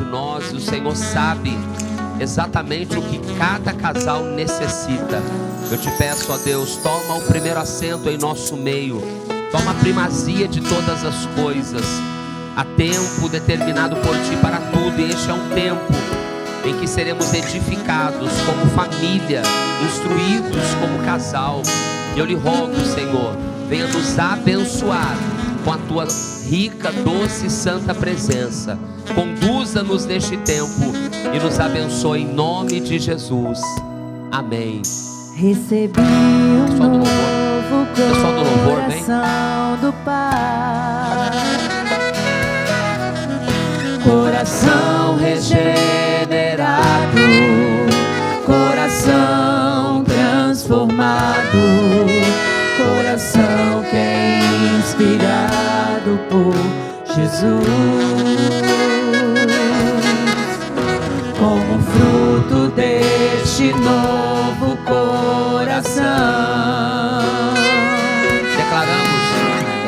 de nós, e o Senhor sabe exatamente o que cada casal necessita. Eu te peço, ó Deus, toma o primeiro assento em nosso meio, toma a primazia de todas as coisas. Há tempo determinado por Ti para tudo, e este é um tempo em que seremos edificados como família, instruídos como casal. E eu lhe rogo, Senhor, venha nos abençoar com a Tua rica, doce e santa presença. Conduza-nos neste tempo e nos abençoe em nome de Jesus. Amém. Recebi um novo Pessoal do louvor, vem. coração do Pai, coração regenerado, coração transformado, coração que é inspirado por Jesus. Como fruto deste novo coração, Declaramos.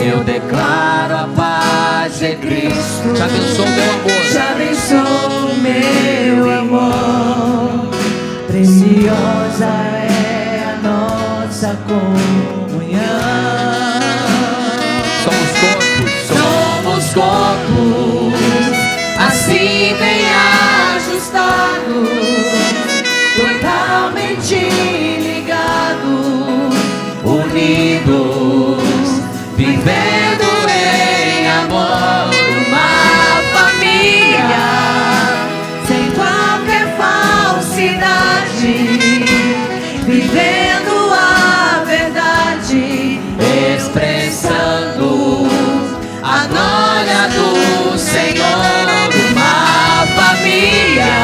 eu declaro a paz de Cristo. Já abençoou meu amor. Já abençoou meu amor. Preciosa é a nossa comunhão. Somos corpos, assim bem ajustados, totalmente ligados, unidos, vivendo em amor, uma família, sem qualquer falsidade, vivendo a verdade, expressando a glória do Senhor. Uma família,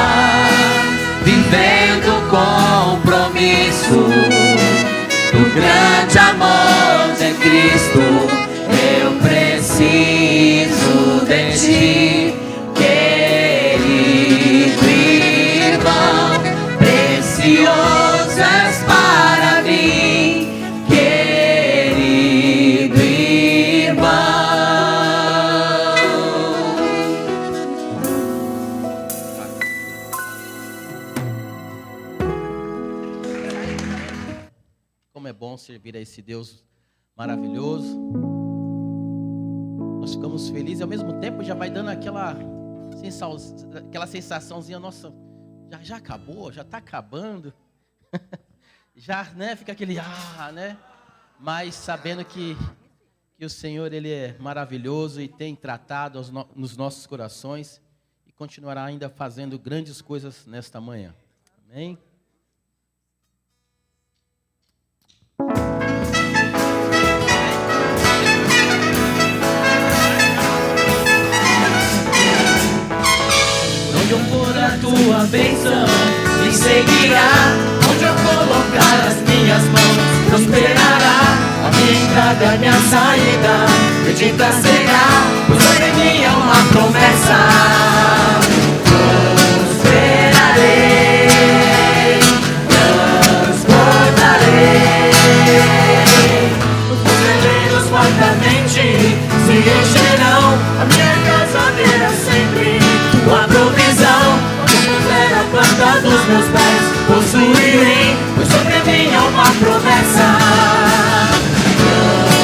vivendo compromisso do grande amor de Cristo. Eu preciso de Ti, querido irmão, precioso és para mim, querido irmão. Como é bom servir a esse Deus maravilhoso. Nós ficamos felizes e ao mesmo tempo já vai dando aquela sensaçãozinha, nossa, já acabou, já está acabando. Já, né, fica aquele, né? Mas sabendo que o Senhor, Ele é maravilhoso e tem tratado nos nossos corações e continuará ainda fazendo grandes coisas nesta manhã. Amém? Onde eu for a tua bênção me seguirá, onde eu colocar as minhas mãos prosperará, a minha entrada e a minha saída bendita será, pois sobre mim é uma promessa. Prosperarei, transportarei, os meus celeiros fartamente se encherão, a minha casa verá sempre tua provisão, onde puser a planta dos meus pés possuirei, pois sobre mim há uma promessa.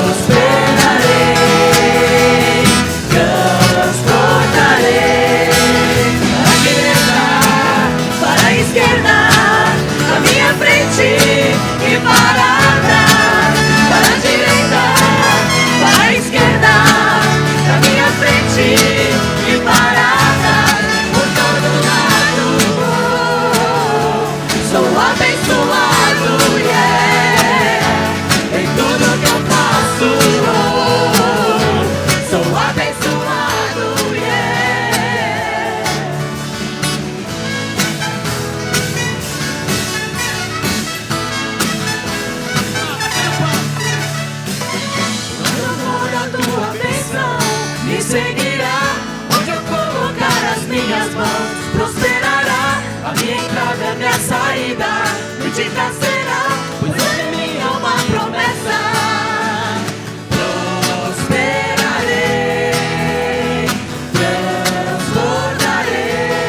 Prosperarei, transportarei, para a direita, para a esquerda, na minha frente e para trás, para a direita, para a esquerda, na minha frente e para abençoado, yeah, em tudo que eu faço, sou abençoado, yeah. Onde eu for a tua bênção me seguirá, onde eu colocar as minhas mãos prosperará, a minha entrada e a minha saída bendita será, pois sobre mim há uma promessa. Prosperarei, transportarei,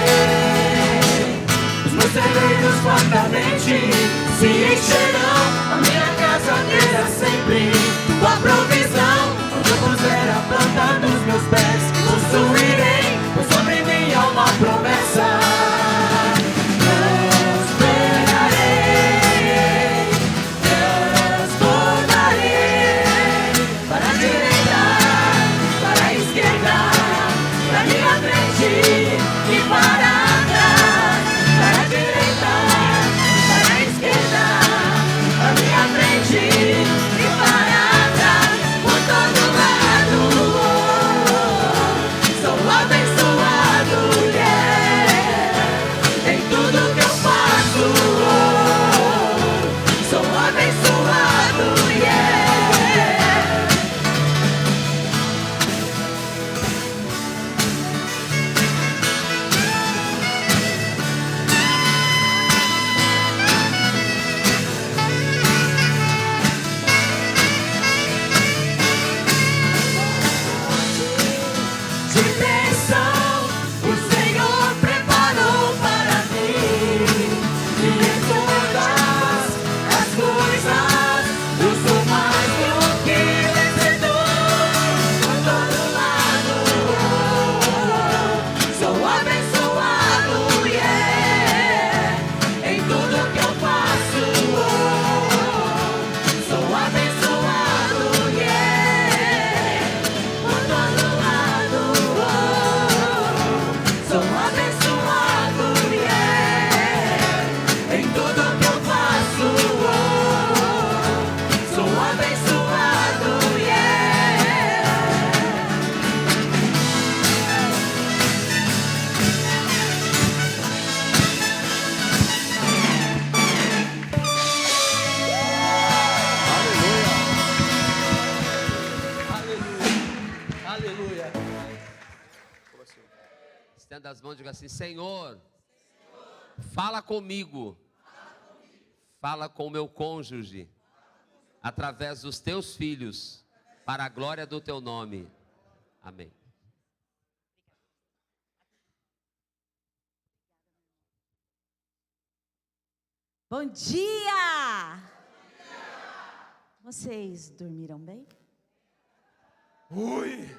isso? Estenda as mãos e diga assim: Senhor, fala comigo, fala com o meu cônjuge, através dos teus filhos, para a glória do teu nome. Amém. Bom dia! Vocês dormiram bem? Ui!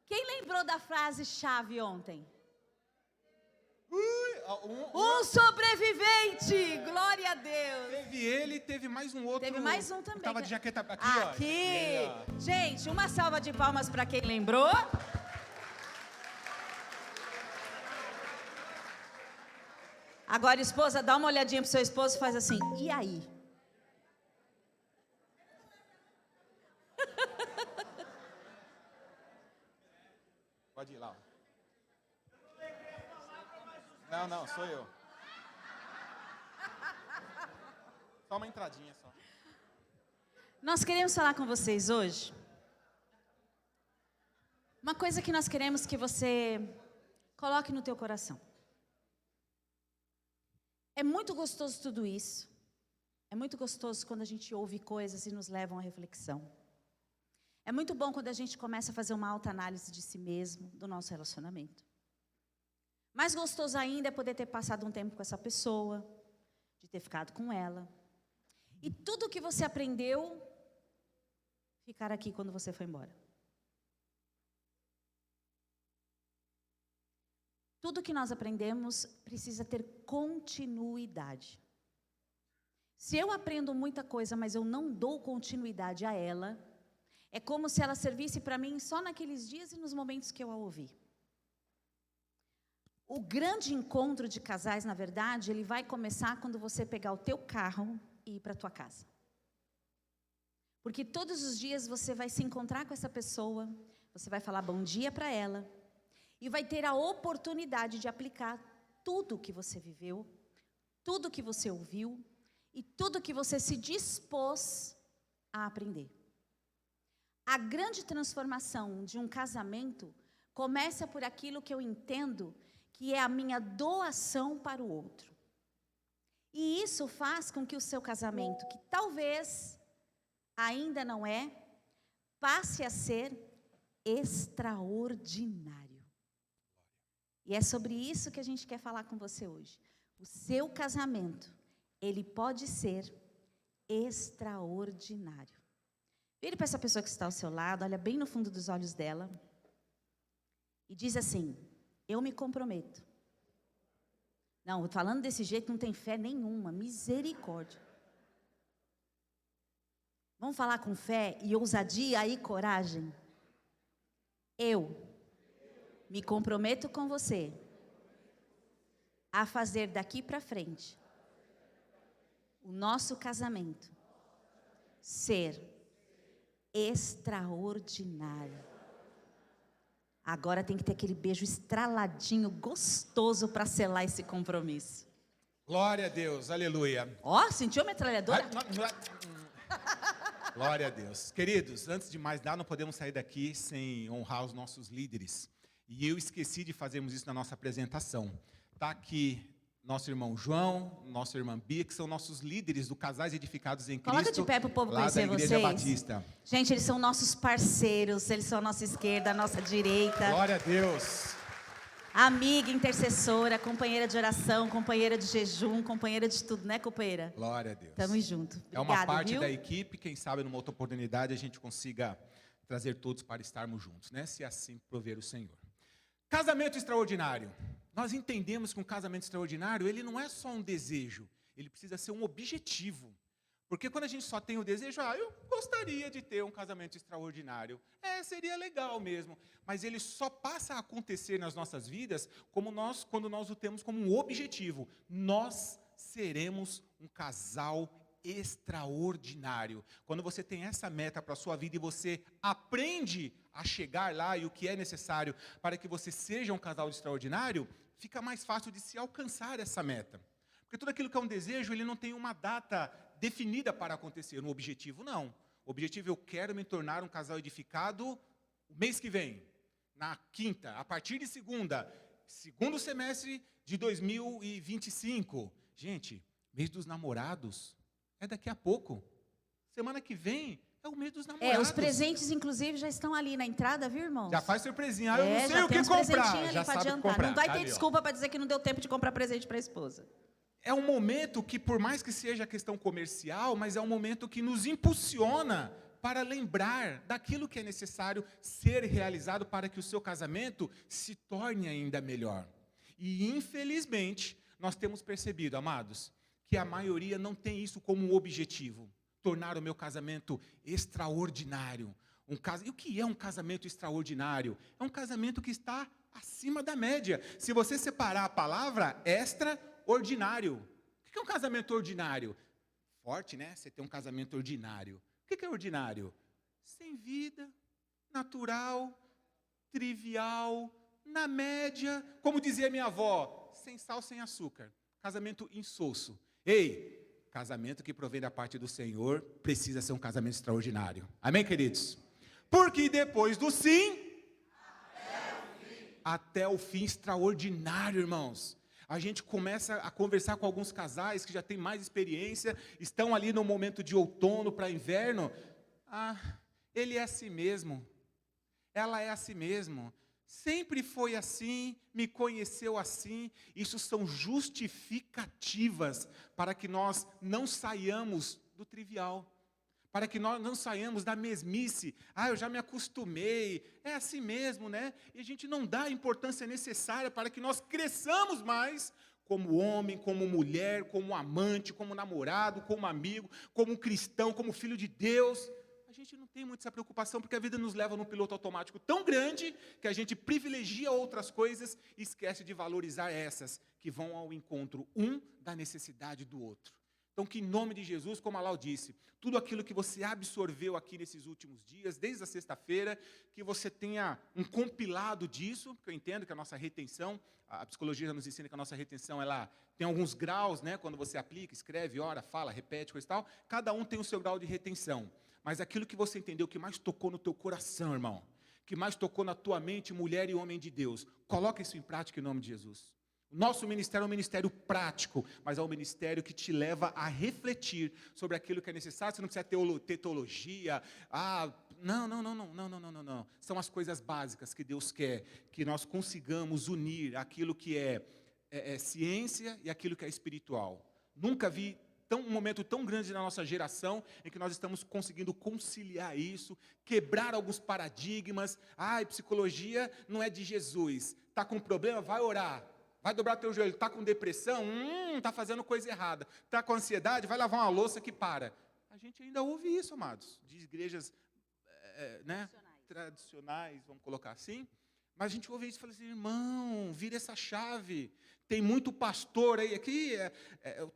Quem lembrou da frase-chave ontem? Um Um sobrevivente! Glória a Deus! teve ele, teve mais um outro. Teve mais um também. Tava de jaqueta aqui, Aqui! ó. Gente, uma salva de palmas para quem lembrou. Agora, esposa, dá uma olhadinha pro seu esposo e faz assim: e aí? Pode ir lá. Ó. Não, sou eu. Só uma entradinha só. Nós queremos falar com vocês hoje uma coisa que nós queremos que você coloque no teu coração. É muito gostoso tudo isso. É muito gostoso quando a gente ouve coisas e nos levam à reflexão. É muito bom quando a gente começa a fazer uma autoanálise de si mesmo, do nosso relacionamento. Mais gostoso ainda é poder ter passado um tempo com essa pessoa, de ter ficado com ela. E tudo que você aprendeu, ficar aqui quando você foi embora. Tudo que nós aprendemos precisa ter continuidade. Se eu aprendo muita coisa, mas eu não dou continuidade a ela, é como se ela servisse para mim só naqueles dias e nos momentos que eu a ouvi. O grande encontro de casais, na verdade, ele vai começar quando você pegar o teu carro e ir para a tua casa. Porque todos os dias você vai se encontrar com essa pessoa, você vai falar bom dia para ela, e vai ter a oportunidade de aplicar tudo que você viveu, tudo que você ouviu e tudo que você se dispôs a aprender. A grande transformação de um casamento começa por aquilo que eu entendo que é a minha doação para o outro. E isso faz com que o seu casamento, que talvez ainda não é, passe a ser extraordinário. E é sobre isso que a gente quer falar com você hoje. O seu casamento, ele pode ser extraordinário. Vire para essa pessoa que está ao seu lado, olha bem no fundo dos olhos dela e diz assim: eu me comprometo. Não, falando desse jeito não tem fé nenhuma, misericórdia. Vamos falar com fé e ousadia e coragem? Eu me comprometo com você a fazer daqui para frente o nosso casamento ser extraordinário. Agora tem que ter aquele beijo estraladinho, gostoso para selar esse compromisso. Glória a Deus, aleluia. Ó, sentiu a metralhadora? Glória a Deus. Queridos, antes de mais nada, não podemos sair daqui sem honrar os nossos líderes. E eu esqueci de fazermos isso na nossa apresentação. Está aqui nosso irmão João, nossa irmã Bia, que são nossos líderes do Casais Edificados em Cristo. Coloca de pé para o povo lá conhecer da Igreja vocês. Batista. Gente, eles são nossos parceiros, eles são a nossa esquerda, a nossa direita. Glória a Deus. Amiga, intercessora, companheira de oração, companheira de jejum, companheira de tudo, né, companheira? Glória a Deus. Tamo junto. Obrigada, É uma parte viu? da equipe, quem sabe numa outra oportunidade a gente consiga trazer todos para estarmos juntos, né? Se assim prover o Senhor. Casamento extraordinário. Nós entendemos que um casamento extraordinário, ele não é só um desejo, ele precisa ser um objetivo. Porque quando a gente só tem o desejo, eu gostaria de ter um casamento extraordinário. Seria legal mesmo. Mas ele só passa a acontecer nas nossas vidas quando nós o temos como um objetivo. Nós seremos um casal extraordinário. Quando você tem essa meta para a sua vida e você aprende a chegar lá e o que é necessário para que você seja um casal extraordinário, fica mais fácil de se alcançar essa meta. Porque tudo aquilo que é um desejo, ele não tem uma data definida para acontecer. Um objetivo, não. O objetivo, eu quero me tornar um casal edificado o mês que vem. na quinta, a partir de segunda, segundo semestre de 2025. Gente, mês dos namorados é daqui a pouco. Semana que vem é o mês dos namorados. Os presentes, inclusive, já estão ali na entrada, viu, irmãos? Já faz surpresinha. Eu não sei já o tem que uns comprar. presentinhos ali Já pra sabe adiantar. comprar. Não vai Tá ter ali, ó. desculpa para dizer que não deu tempo de comprar presente para a esposa. É um momento que, por mais que seja questão comercial, mas é um momento que nos impulsiona para lembrar daquilo que é necessário ser realizado para que o seu casamento se torne ainda melhor. E, infelizmente, nós temos percebido, amados, que a maioria não tem isso como um objetivo, tornar o meu casamento extraordinário. E o que é um casamento extraordinário? É um casamento que está acima da média. Se você separar a palavra extraordinário, o que é um casamento ordinário? Forte, né? Você tem um casamento ordinário. O que é ordinário? Sem vida, natural, trivial, na média, como dizia minha avó, sem sal, sem açúcar. Casamento insosso. Ei, casamento que provém da parte do Senhor precisa ser um casamento extraordinário. Amém, queridos? Porque depois do sim, até o fim extraordinário, irmãos. A gente começa a conversar com alguns casais que já têm mais experiência, estão ali no momento de outono para inverno. Ele é assim mesmo, ela é assim mesmo, sempre foi assim, me conheceu assim. Isso são justificativas para que nós não saiamos do trivial, para que nós não saiamos da mesmice. Eu já me acostumei, é assim mesmo, né? E a gente não dá a importância necessária para que nós cresçamos mais como homem, como mulher, como amante, como namorado, como amigo, como cristão, como filho de Deus. A gente não tem muito essa preocupação, porque a vida nos leva num piloto automático tão grande que a gente privilegia outras coisas e esquece de valorizar essas que vão ao encontro da necessidade do outro. Então, que em nome de Jesus, como a Lau disse, tudo aquilo que você absorveu aqui nesses últimos dias, desde a sexta-feira, que você tenha um compilado disso, porque eu entendo que a nossa retenção, a psicologia nos ensina que a nossa retenção, ela tem alguns graus, né? Quando você aplica, escreve, ora, fala, repete, coisa e tal, cada um tem o seu grau de retenção. Mas aquilo que você entendeu, que mais tocou no teu coração, irmão, que mais tocou na tua mente, mulher e homem de Deus, coloca isso em prática em nome de Jesus. Nosso ministério é um ministério prático, mas é um ministério que te leva a refletir sobre aquilo que é necessário. Você não precisa ter teologia. Não. São as coisas básicas que Deus quer, que nós consigamos unir aquilo que é ciência e aquilo que é espiritual. Nunca vi um momento tão grande na nossa geração em que nós estamos conseguindo conciliar isso, quebrar alguns paradigmas. Psicologia não é de Jesus. Está com problema? Vai orar. Vai dobrar teu joelho, está com depressão? Está fazendo coisa errada. Está com ansiedade? Vai lavar uma louça que para. A gente ainda ouve isso, amados, de igrejas tradicionais, vamos colocar assim. Mas a gente ouve isso e fala assim, irmão, vira essa chave. Tem muito pastor aí, aqui,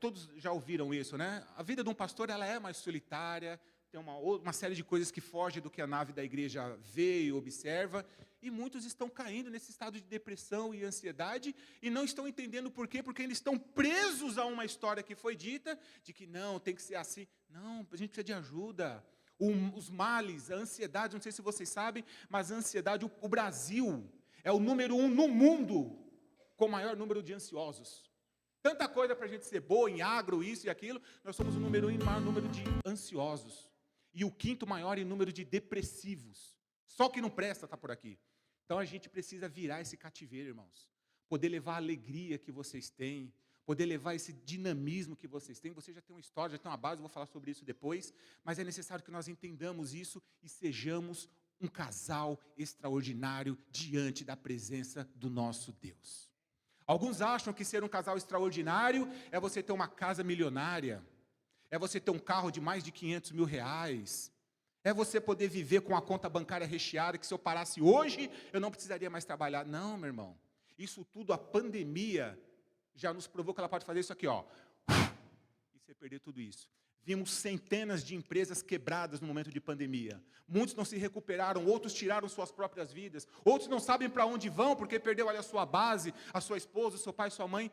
todos já ouviram isso, né? A vida de um pastor, ela é mais solitária, tem uma série de coisas que fogem do que a nave da igreja vê e observa, e muitos estão caindo nesse estado de depressão e ansiedade, e não estão entendendo por quê, porque eles estão presos a uma história que foi dita, de que não, tem que ser assim. Não, a gente precisa de ajuda. Os males, a ansiedade, não sei se vocês sabem, mas a ansiedade, o Brasil é o número 1 no mundo com o maior número de ansiosos. Tanta coisa para a gente ser boa em agro, isso e aquilo, nós somos o número 1 em maior número de ansiosos. E o 5º maior em número de depressivos. Só o que não presta está por aqui. Então a gente precisa virar esse cativeiro, irmãos. Poder levar a alegria que vocês têm, poder levar esse dinamismo que vocês têm. Você já tem uma história, já tem uma base, eu vou falar sobre isso depois, mas é necessário que nós entendamos isso e sejamos um casal extraordinário diante da presença do nosso Deus. Alguns acham que ser um casal extraordinário é você ter uma casa milionária, é você ter um carro de mais de 500 mil reais, é você poder viver com a conta bancária recheada, que se eu parasse hoje, eu não precisaria mais trabalhar. Não, meu irmão, isso tudo, a pandemia já nos provou que ela pode fazer isso aqui, ó, e você perder tudo isso. Vimos centenas de empresas quebradas no momento de pandemia. Muitos não se recuperaram, outros tiraram suas próprias vidas, outros não sabem para onde vão, porque perdeu ali a sua base, a sua esposa, o seu pai, sua mãe.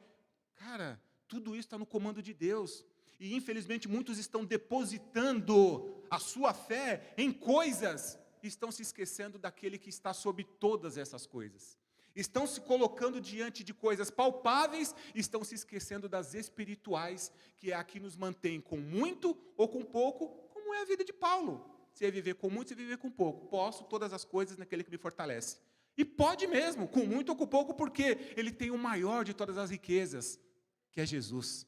Cara, tudo isso está no comando de Deus. E infelizmente muitos estão depositando a sua fé em coisas estão se esquecendo daquele que está sobre todas essas coisas. Estão se colocando diante de coisas palpáveis, estão se esquecendo das espirituais, que é a que nos mantém com muito ou com pouco, como é a vida de Paulo. Se é viver com muito, se é viver com pouco. Posso todas as coisas naquele que me fortalece. E pode mesmo, com muito ou com pouco, porque ele tem o maior de todas as riquezas, que é Jesus.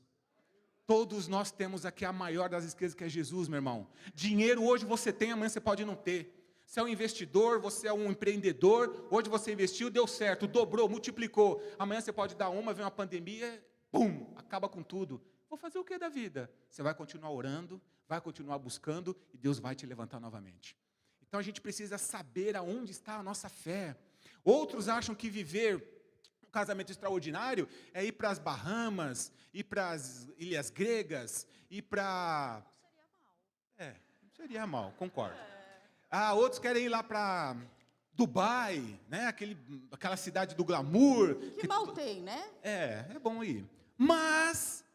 Todos nós temos aqui a maior das riquezas, que é Jesus, meu irmão. Dinheiro hoje você tem, amanhã você pode não ter. Você é um investidor, você é um empreendedor, hoje você investiu, deu certo, dobrou, multiplicou. Amanhã você pode dar uma, vem uma pandemia, pum, acaba com tudo. Vou fazer o que da vida? Você vai continuar orando, vai continuar buscando e Deus vai te levantar novamente. Então a gente precisa saber aonde está a nossa fé. Outros acham que viver um casamento extraordinário é ir para as Bahamas, ir para as ilhas gregas, ir para... Não seria mal, concordo. Outros querem ir lá para Dubai, né? Aquela cidade do glamour. Que mal tem, né? É bom ir. Mas,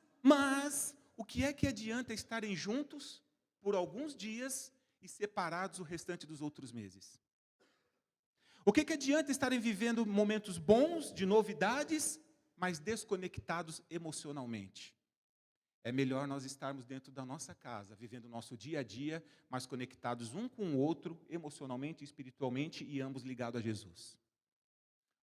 o que é que adianta estarem juntos por alguns dias e separados o restante dos outros meses? O que adianta estarem vivendo momentos bons, de novidades, mas desconectados emocionalmente? É melhor nós estarmos dentro da nossa casa, vivendo o nosso dia a dia, mas conectados um com o outro, emocionalmente e espiritualmente, e ambos ligados a Jesus.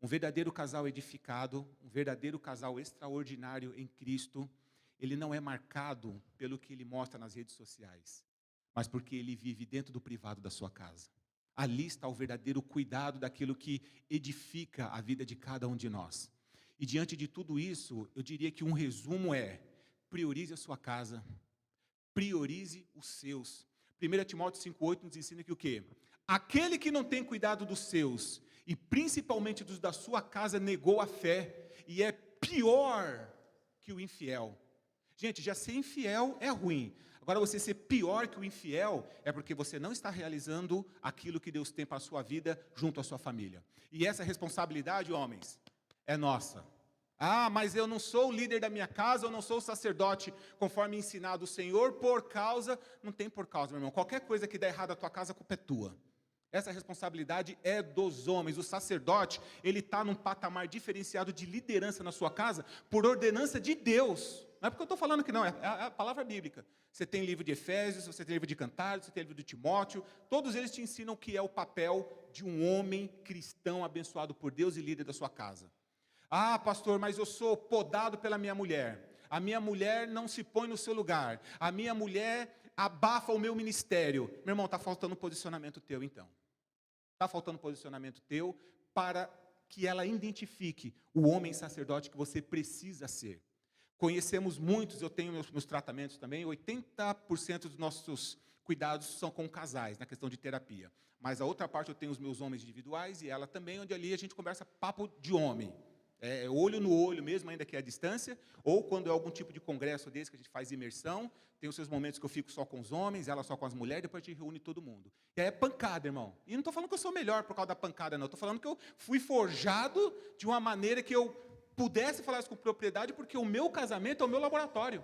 Um verdadeiro casal edificado, um verdadeiro casal extraordinário em Cristo, ele não é marcado pelo que ele mostra nas redes sociais, mas porque ele vive dentro do privado da sua casa. Ali está o verdadeiro cuidado daquilo que edifica a vida de cada um de nós. E diante de tudo isso, eu diria que um resumo é: priorize a sua casa, priorize os seus. 1 Timóteo 5,8 nos ensina que o quê? Aquele que não tem cuidado dos seus, e principalmente dos da sua casa, negou a fé, e é pior que o infiel. Gente, já ser infiel é ruim. Agora, você ser pior que o infiel é porque você não está realizando aquilo que Deus tem para a sua vida junto à sua família. E essa responsabilidade, homens, é nossa. Mas eu não sou o líder da minha casa, eu não sou o sacerdote conforme ensinado o Senhor, por causa... Não tem por causa, meu irmão. Qualquer coisa que der errado à tua casa, a culpa é tua. Essa responsabilidade é dos homens. O sacerdote, ele está num patamar diferenciado de liderança na sua casa, por ordenança de Deus. Não é porque eu estou falando que não, é a palavra bíblica. Você tem livro de Efésios, você tem livro de Cantares, você tem livro de Timóteo, todos eles te ensinam o que é o papel de um homem cristão abençoado por Deus e líder da sua casa. Pastor, mas eu sou podado pela minha mulher. A minha mulher não se põe no seu lugar. A minha mulher abafa o meu ministério. Meu irmão, está faltando posicionamento teu, então. Está faltando posicionamento teu para que ela identifique o homem sacerdote que você precisa ser. Conhecemos muitos, eu tenho meus tratamentos também, 80% dos nossos cuidados são com casais, na questão de terapia. Mas a outra parte eu tenho os meus homens individuais e ela também, onde ali a gente conversa papo de homem. Olho no olho mesmo, ainda que é a distância, ou quando é algum tipo de congresso desse que a gente faz imersão, tem os seus momentos que eu fico só com os homens, ela só com as mulheres, depois a gente reúne todo mundo. E aí é pancada, irmão. E não estou falando que eu sou melhor por causa da pancada, não. Estou falando que eu fui forjado de uma maneira que eu pudesse falar isso com propriedade, porque o meu casamento é o meu laboratório.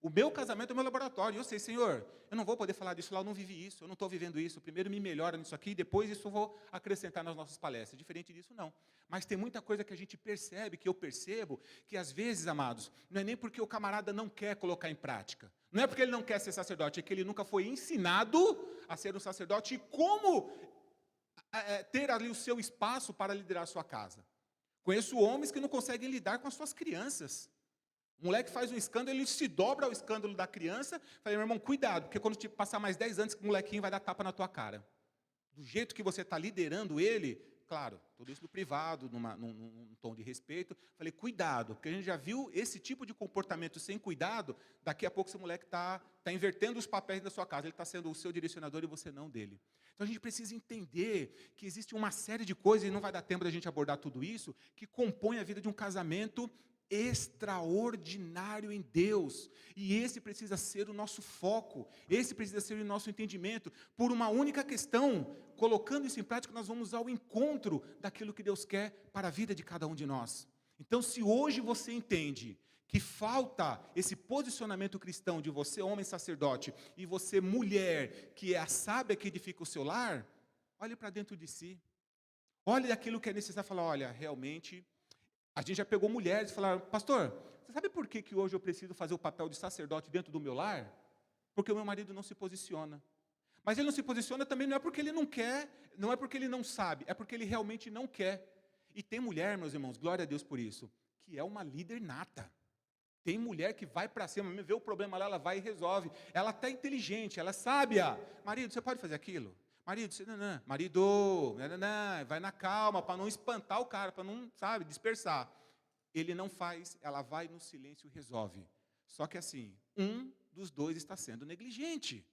O meu casamento é o meu laboratório. E eu sei, Senhor, eu não vou poder falar disso lá, eu não vivi isso, eu não estou vivendo isso. Primeiro me melhora nisso aqui, depois isso eu vou acrescentar nas nossas palestras. Diferente disso, não. Mas tem muita coisa que a gente percebe, que eu percebo, que às vezes, amados, não é nem porque o camarada não quer colocar em prática. Não é porque ele não quer ser sacerdote, é que ele nunca foi ensinado a ser um sacerdote e como ter ali o seu espaço para liderar a sua casa. Conheço homens que não conseguem lidar com as suas crianças. O moleque faz um escândalo, ele se dobra ao escândalo da criança. Falei, meu irmão, cuidado, porque quando te passar mais 10 anos, o molequinho vai dar tapa na tua cara. Do jeito que você está liderando ele, claro, tudo isso no privado, num tom de respeito. Falei, cuidado, porque a gente já viu esse tipo de comportamento sem cuidado, daqui a pouco esse moleque está invertendo os papéis da sua casa, ele está sendo o seu direcionador e você não dele. Então a gente precisa entender que existe uma série de coisas, e não vai dar tempo da gente abordar tudo isso, que compõe a vida de um casamento extraordinário em Deus. E esse precisa ser o nosso foco, esse precisa ser o nosso entendimento, por uma única questão. Colocando isso em prática, nós vamos ao encontro daquilo que Deus quer para a vida de cada um de nós. Então, se hoje você entende que falta esse posicionamento cristão de você, homem sacerdote, e você, mulher, que é a sábia que edifica o seu lar, Olhe para dentro de si. Olhe aquilo que é necessário. Fala, olha, realmente, a gente já pegou mulheres e falaram, pastor, você sabe por que hoje eu preciso fazer o papel de sacerdote dentro do meu lar? Porque o meu marido não se posiciona. Mas ele não se posiciona também não é porque ele não quer, não é porque ele não sabe, é porque ele realmente não quer. E tem mulher, meus irmãos, glória a Deus por isso, que é uma líder nata. Tem mulher que vai para cima, vê o problema lá, ela vai e resolve. Ela está inteligente, ela é sábia. Marido, você pode fazer aquilo? Marido, você, não. Marido, não. Vai na calma, para não espantar o cara, para não, sabe, dispersar. Ele não faz, ela vai no silêncio e resolve. Só que assim, um dos dois está sendo negligente.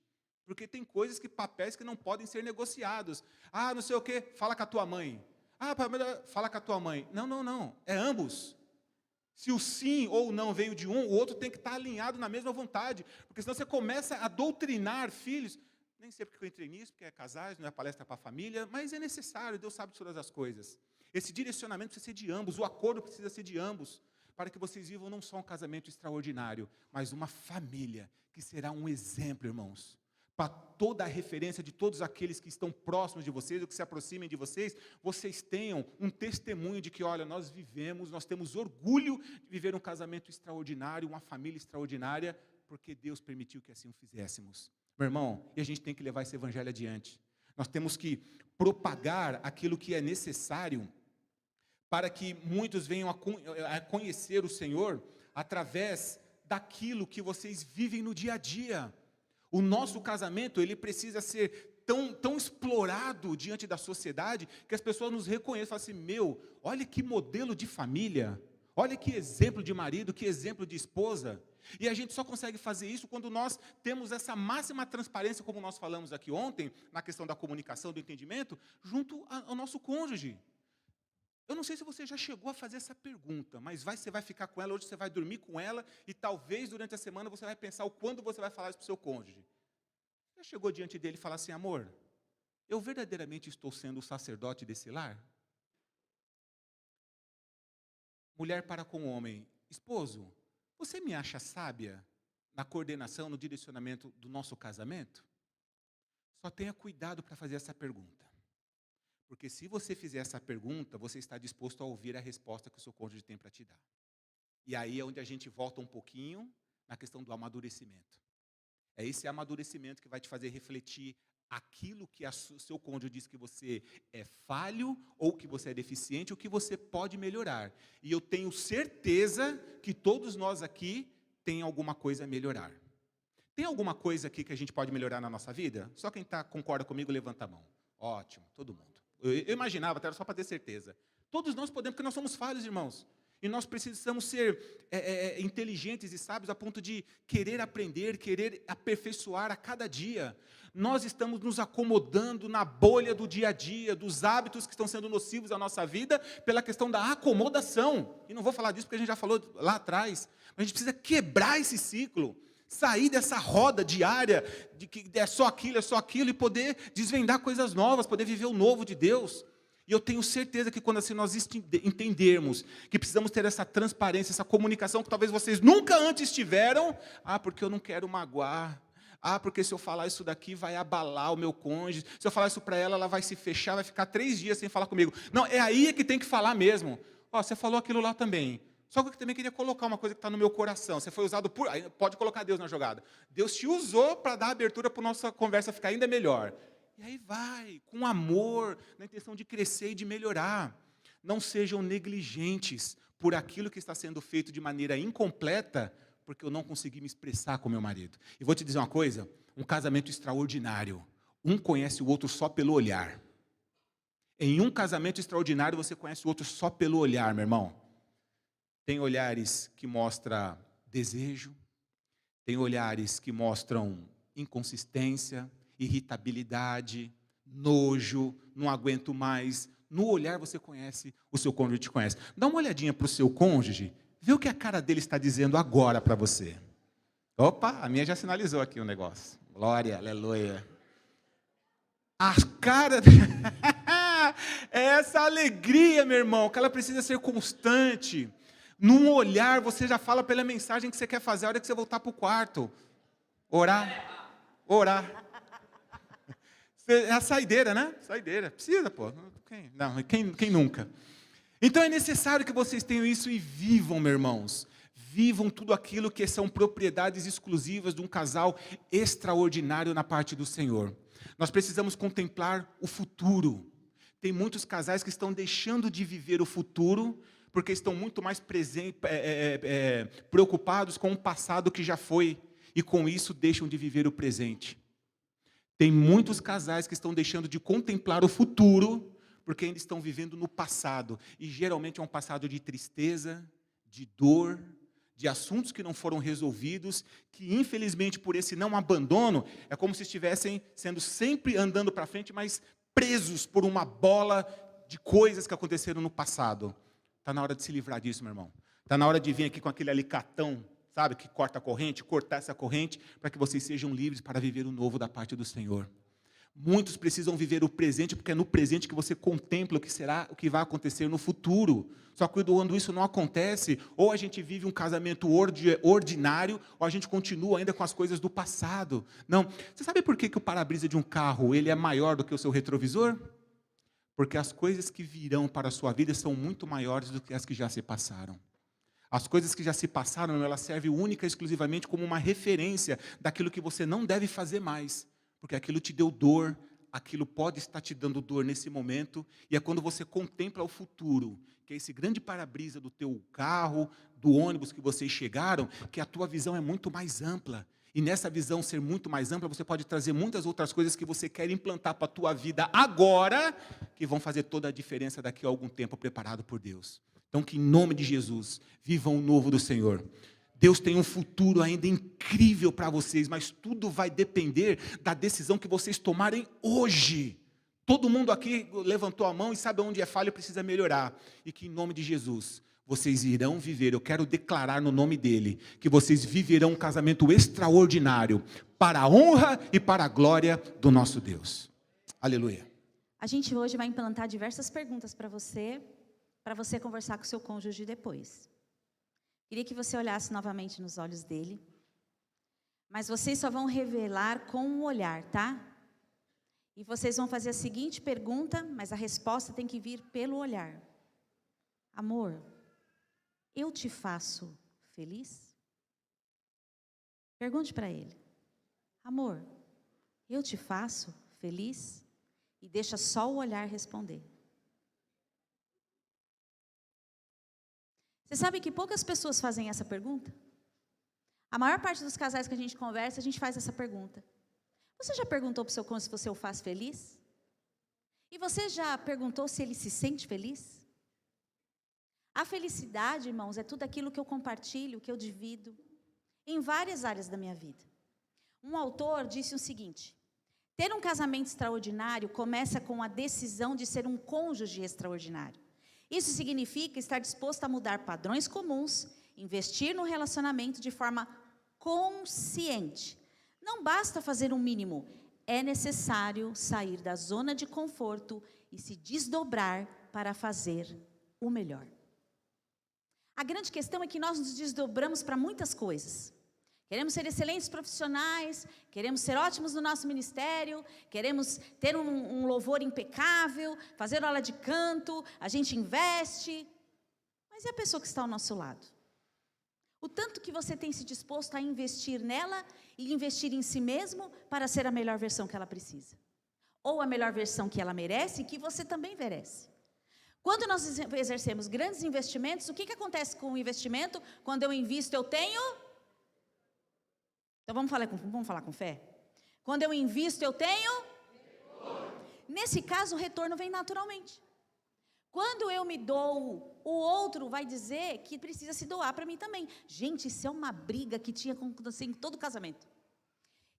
Porque tem coisas que, papéis que não podem ser negociados. Ah, não sei o quê, fala com a tua mãe. Ah, fala com a tua mãe. Não, é ambos. Se o sim ou o não veio de um, o outro tem que estar alinhado na mesma vontade. Porque senão você começa a doutrinar filhos. Nem sei porque eu entrei nisso, porque é casais, não é palestra para a família, mas é necessário, Deus sabe de todas as coisas. Esse direcionamento precisa ser de ambos, o acordo precisa ser de ambos, para que vocês vivam não só um casamento extraordinário, mas uma família que será um exemplo, irmãos, para toda a referência de todos aqueles que estão próximos de vocês, ou que se aproximem de vocês, vocês tenham um testemunho de que, olha, nós temos orgulho de viver um casamento extraordinário, uma família extraordinária, porque Deus permitiu que assim o fizéssemos. Meu irmão, e a gente tem que levar esse evangelho adiante. Nós temos que propagar aquilo que é necessário para que muitos venham a conhecer o Senhor através daquilo que vocês vivem no dia a dia. O nosso casamento, ele precisa ser tão explorado diante da sociedade, que as pessoas nos reconheçam, falam assim, olha que modelo de família, olha que exemplo de marido, que exemplo de esposa. E a gente só consegue fazer isso quando nós temos essa máxima transparência, como nós falamos aqui ontem, na questão da comunicação, do entendimento, junto ao nosso cônjuge. Eu não sei se você já chegou a fazer essa pergunta, mas você vai ficar com ela, hoje você vai dormir com ela, e talvez durante a semana você vai pensar o quando você vai falar isso para o seu cônjuge. Já chegou diante dele e falar assim, amor, eu verdadeiramente estou sendo o sacerdote desse lar? Mulher para com o homem, esposo, você me acha sábia na coordenação, no direcionamento do nosso casamento? Só tenha cuidado para fazer essa pergunta. Porque se você fizer essa pergunta, você está disposto a ouvir a resposta que o seu cônjuge tem para te dar. E aí é onde a gente volta um pouquinho na questão do amadurecimento. É esse amadurecimento que vai te fazer refletir aquilo que o seu cônjuge diz que você é falho, ou que você é deficiente, ou que você pode melhorar. E eu tenho certeza que todos nós aqui tem alguma coisa a melhorar. Tem alguma coisa aqui que a gente pode melhorar na nossa vida? Só quem concorda comigo, levanta a mão. Ótimo, todo mundo. Eu imaginava, até era só para ter certeza. Todos nós podemos, porque nós somos falhos, irmãos. E nós precisamos ser inteligentes e sábios a ponto de querer aprender, querer aperfeiçoar a cada dia. Nós estamos nos acomodando na bolha do dia a dia, dos hábitos que estão sendo nocivos à nossa vida, pela questão da acomodação. E não vou falar disso porque a gente já falou lá atrás. Mas a gente precisa quebrar esse ciclo. Sair dessa roda diária, de que é só aquilo, e poder desvendar coisas novas, poder viver o novo de Deus. E eu tenho certeza que quando assim nós entendermos que precisamos ter essa transparência, essa comunicação que talvez vocês nunca antes tiveram, porque eu não quero magoar, porque se eu falar isso daqui vai abalar o meu cônjuge, se eu falar isso para ela, ela vai se fechar, vai ficar 3 dias sem falar comigo. Não, é aí que tem que falar mesmo. Você falou aquilo lá também. Só que eu também queria colocar uma coisa que está no meu coração. Você foi usado pode colocar Deus na jogada. Deus te usou para dar abertura para a nossa conversa ficar ainda melhor. E aí vai, com amor, na intenção de crescer e de melhorar. Não sejam negligentes por aquilo que está sendo feito de maneira incompleta, porque eu não consegui me expressar com meu marido. E vou te dizer uma coisa, um casamento extraordinário. Um conhece o outro só pelo olhar. Em um casamento extraordinário, você conhece o outro só pelo olhar, meu irmão. Tem olhares que mostram desejo, tem olhares que mostram inconsistência, irritabilidade, nojo, não aguento mais. No olhar você conhece, o seu cônjuge te conhece. Dá uma olhadinha para o seu cônjuge, vê o que a cara dele está dizendo agora para você. Opa, a minha já sinalizou aqui o negócio. Glória, aleluia. A cara... é essa alegria, meu irmão, que ela precisa ser constante. Num olhar, você já fala pela mensagem que você quer fazer a hora que você voltar para o quarto. Orar. É a saideira, né? Saideira. Precisa, pô. Quem nunca? Então é necessário que vocês tenham isso e vivam, meus irmãos. Vivam tudo aquilo que são propriedades exclusivas de um casal extraordinário na parte do Senhor. Nós precisamos contemplar o futuro. Tem muitos casais que estão deixando de viver o futuro, porque estão muito mais preocupados com o passado que já foi, e com isso deixam de viver o presente. Tem muitos casais que estão deixando de contemplar o futuro, porque ainda estão vivendo no passado, e geralmente é um passado de tristeza, de dor, de assuntos que não foram resolvidos, que infelizmente por esse não abandono, é como se estivessem sendo sempre andando para frente, mas presos por uma bola de coisas que aconteceram no passado. Está na hora de se livrar disso, meu irmão. Está na hora de vir aqui com aquele alicatão, sabe, que corta a corrente, cortar essa corrente, para que vocês sejam livres para viver o novo da parte do Senhor. Muitos precisam viver o presente, porque é no presente que você contempla o que vai acontecer no futuro. Só que quando isso não acontece, ou a gente vive um casamento ordinário, ou a gente continua ainda com as coisas do passado. Não. Você sabe por que o para-brisa de um carro ele é maior do que o seu retrovisor? Porque as coisas que virão para a sua vida são muito maiores do que as que já se passaram. As coisas que já se passaram, elas servem única e exclusivamente como uma referência daquilo que você não deve fazer mais. Porque aquilo te deu dor, aquilo pode estar te dando dor nesse momento, e é quando você contempla o futuro, que é esse grande para-brisa do teu carro, do ônibus que vocês chegaram, que a tua visão é muito mais ampla. E nessa visão ser muito mais ampla, você pode trazer muitas outras coisas que você quer implantar para a tua vida agora, que vão fazer toda a diferença daqui a algum tempo preparado por Deus. Então, que em nome de Jesus, vivam o novo do Senhor. Deus tem um futuro ainda incrível para vocês, mas tudo vai depender da decisão que vocês tomarem hoje. Todo mundo aqui levantou a mão e sabe onde é falha e precisa melhorar. E que em nome de Jesus, vocês irão viver, eu quero declarar no nome dEle, que vocês viverão um casamento extraordinário, para a honra e para a glória do nosso Deus. Aleluia. A gente hoje vai implantar diversas perguntas para você conversar com o seu cônjuge depois. Queria que você olhasse novamente nos olhos dele, mas vocês só vão revelar com o olhar, tá? E vocês vão fazer a seguinte pergunta, mas a resposta tem que vir pelo olhar. Amor, eu te faço feliz? Pergunte para ele. Amor, eu te faço feliz? E deixa só o olhar responder. Você sabe que poucas pessoas fazem essa pergunta? A maior parte dos casais que a gente conversa, a gente faz essa pergunta. Você já perguntou para o seu cônjuge se você o faz feliz? E você já perguntou se ele se sente feliz? A felicidade, irmãos, é tudo aquilo que eu compartilho, que eu divido, em várias áreas da minha vida. Um autor disse o seguinte: ter um casamento extraordinário começa com a decisão de ser um cônjuge extraordinário. Isso significa estar disposto a mudar padrões comuns, investir no relacionamento de forma consciente. Não basta fazer um mínimo, é necessário sair da zona de conforto e se desdobrar para fazer o melhor. A grande questão é que nós nos desdobramos para muitas coisas. Queremos ser excelentes profissionais, queremos ser ótimos no nosso ministério, queremos ter um louvor impecável, fazer aula de canto, a gente investe. Mas e a pessoa que está ao nosso lado? O tanto que você tem se disposto a investir nela e investir em si mesmo para ser a melhor versão que ela precisa. Ou a melhor versão que ela merece e que você também merece. Quando nós exercemos grandes investimentos, o que acontece com o investimento? Quando eu invisto, eu tenho... Então vamos falar com fé? Quando eu invisto, eu tenho? Nesse caso, o retorno vem naturalmente. Quando eu me dou, o outro vai dizer que precisa se doar para mim também. Gente, isso é uma briga que tinha assim, em todo casamento.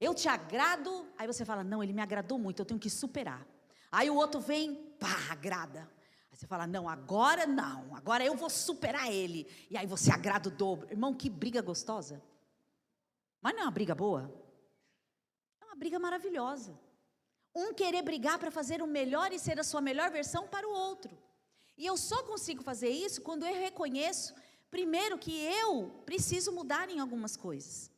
Eu te agrado, aí você fala, não, ele me agradou muito, eu tenho que superar. Aí o outro vem, pá, agrada. Aí você fala, não, agora eu vou superar ele. E aí você agrada o dobro. Irmão, que briga gostosa. Mas não é uma briga boa? É uma briga maravilhosa. Um querer brigar para fazer o melhor e ser a sua melhor versão para o outro. E eu só consigo fazer isso quando eu reconheço, primeiro, que eu preciso mudar em algumas coisas.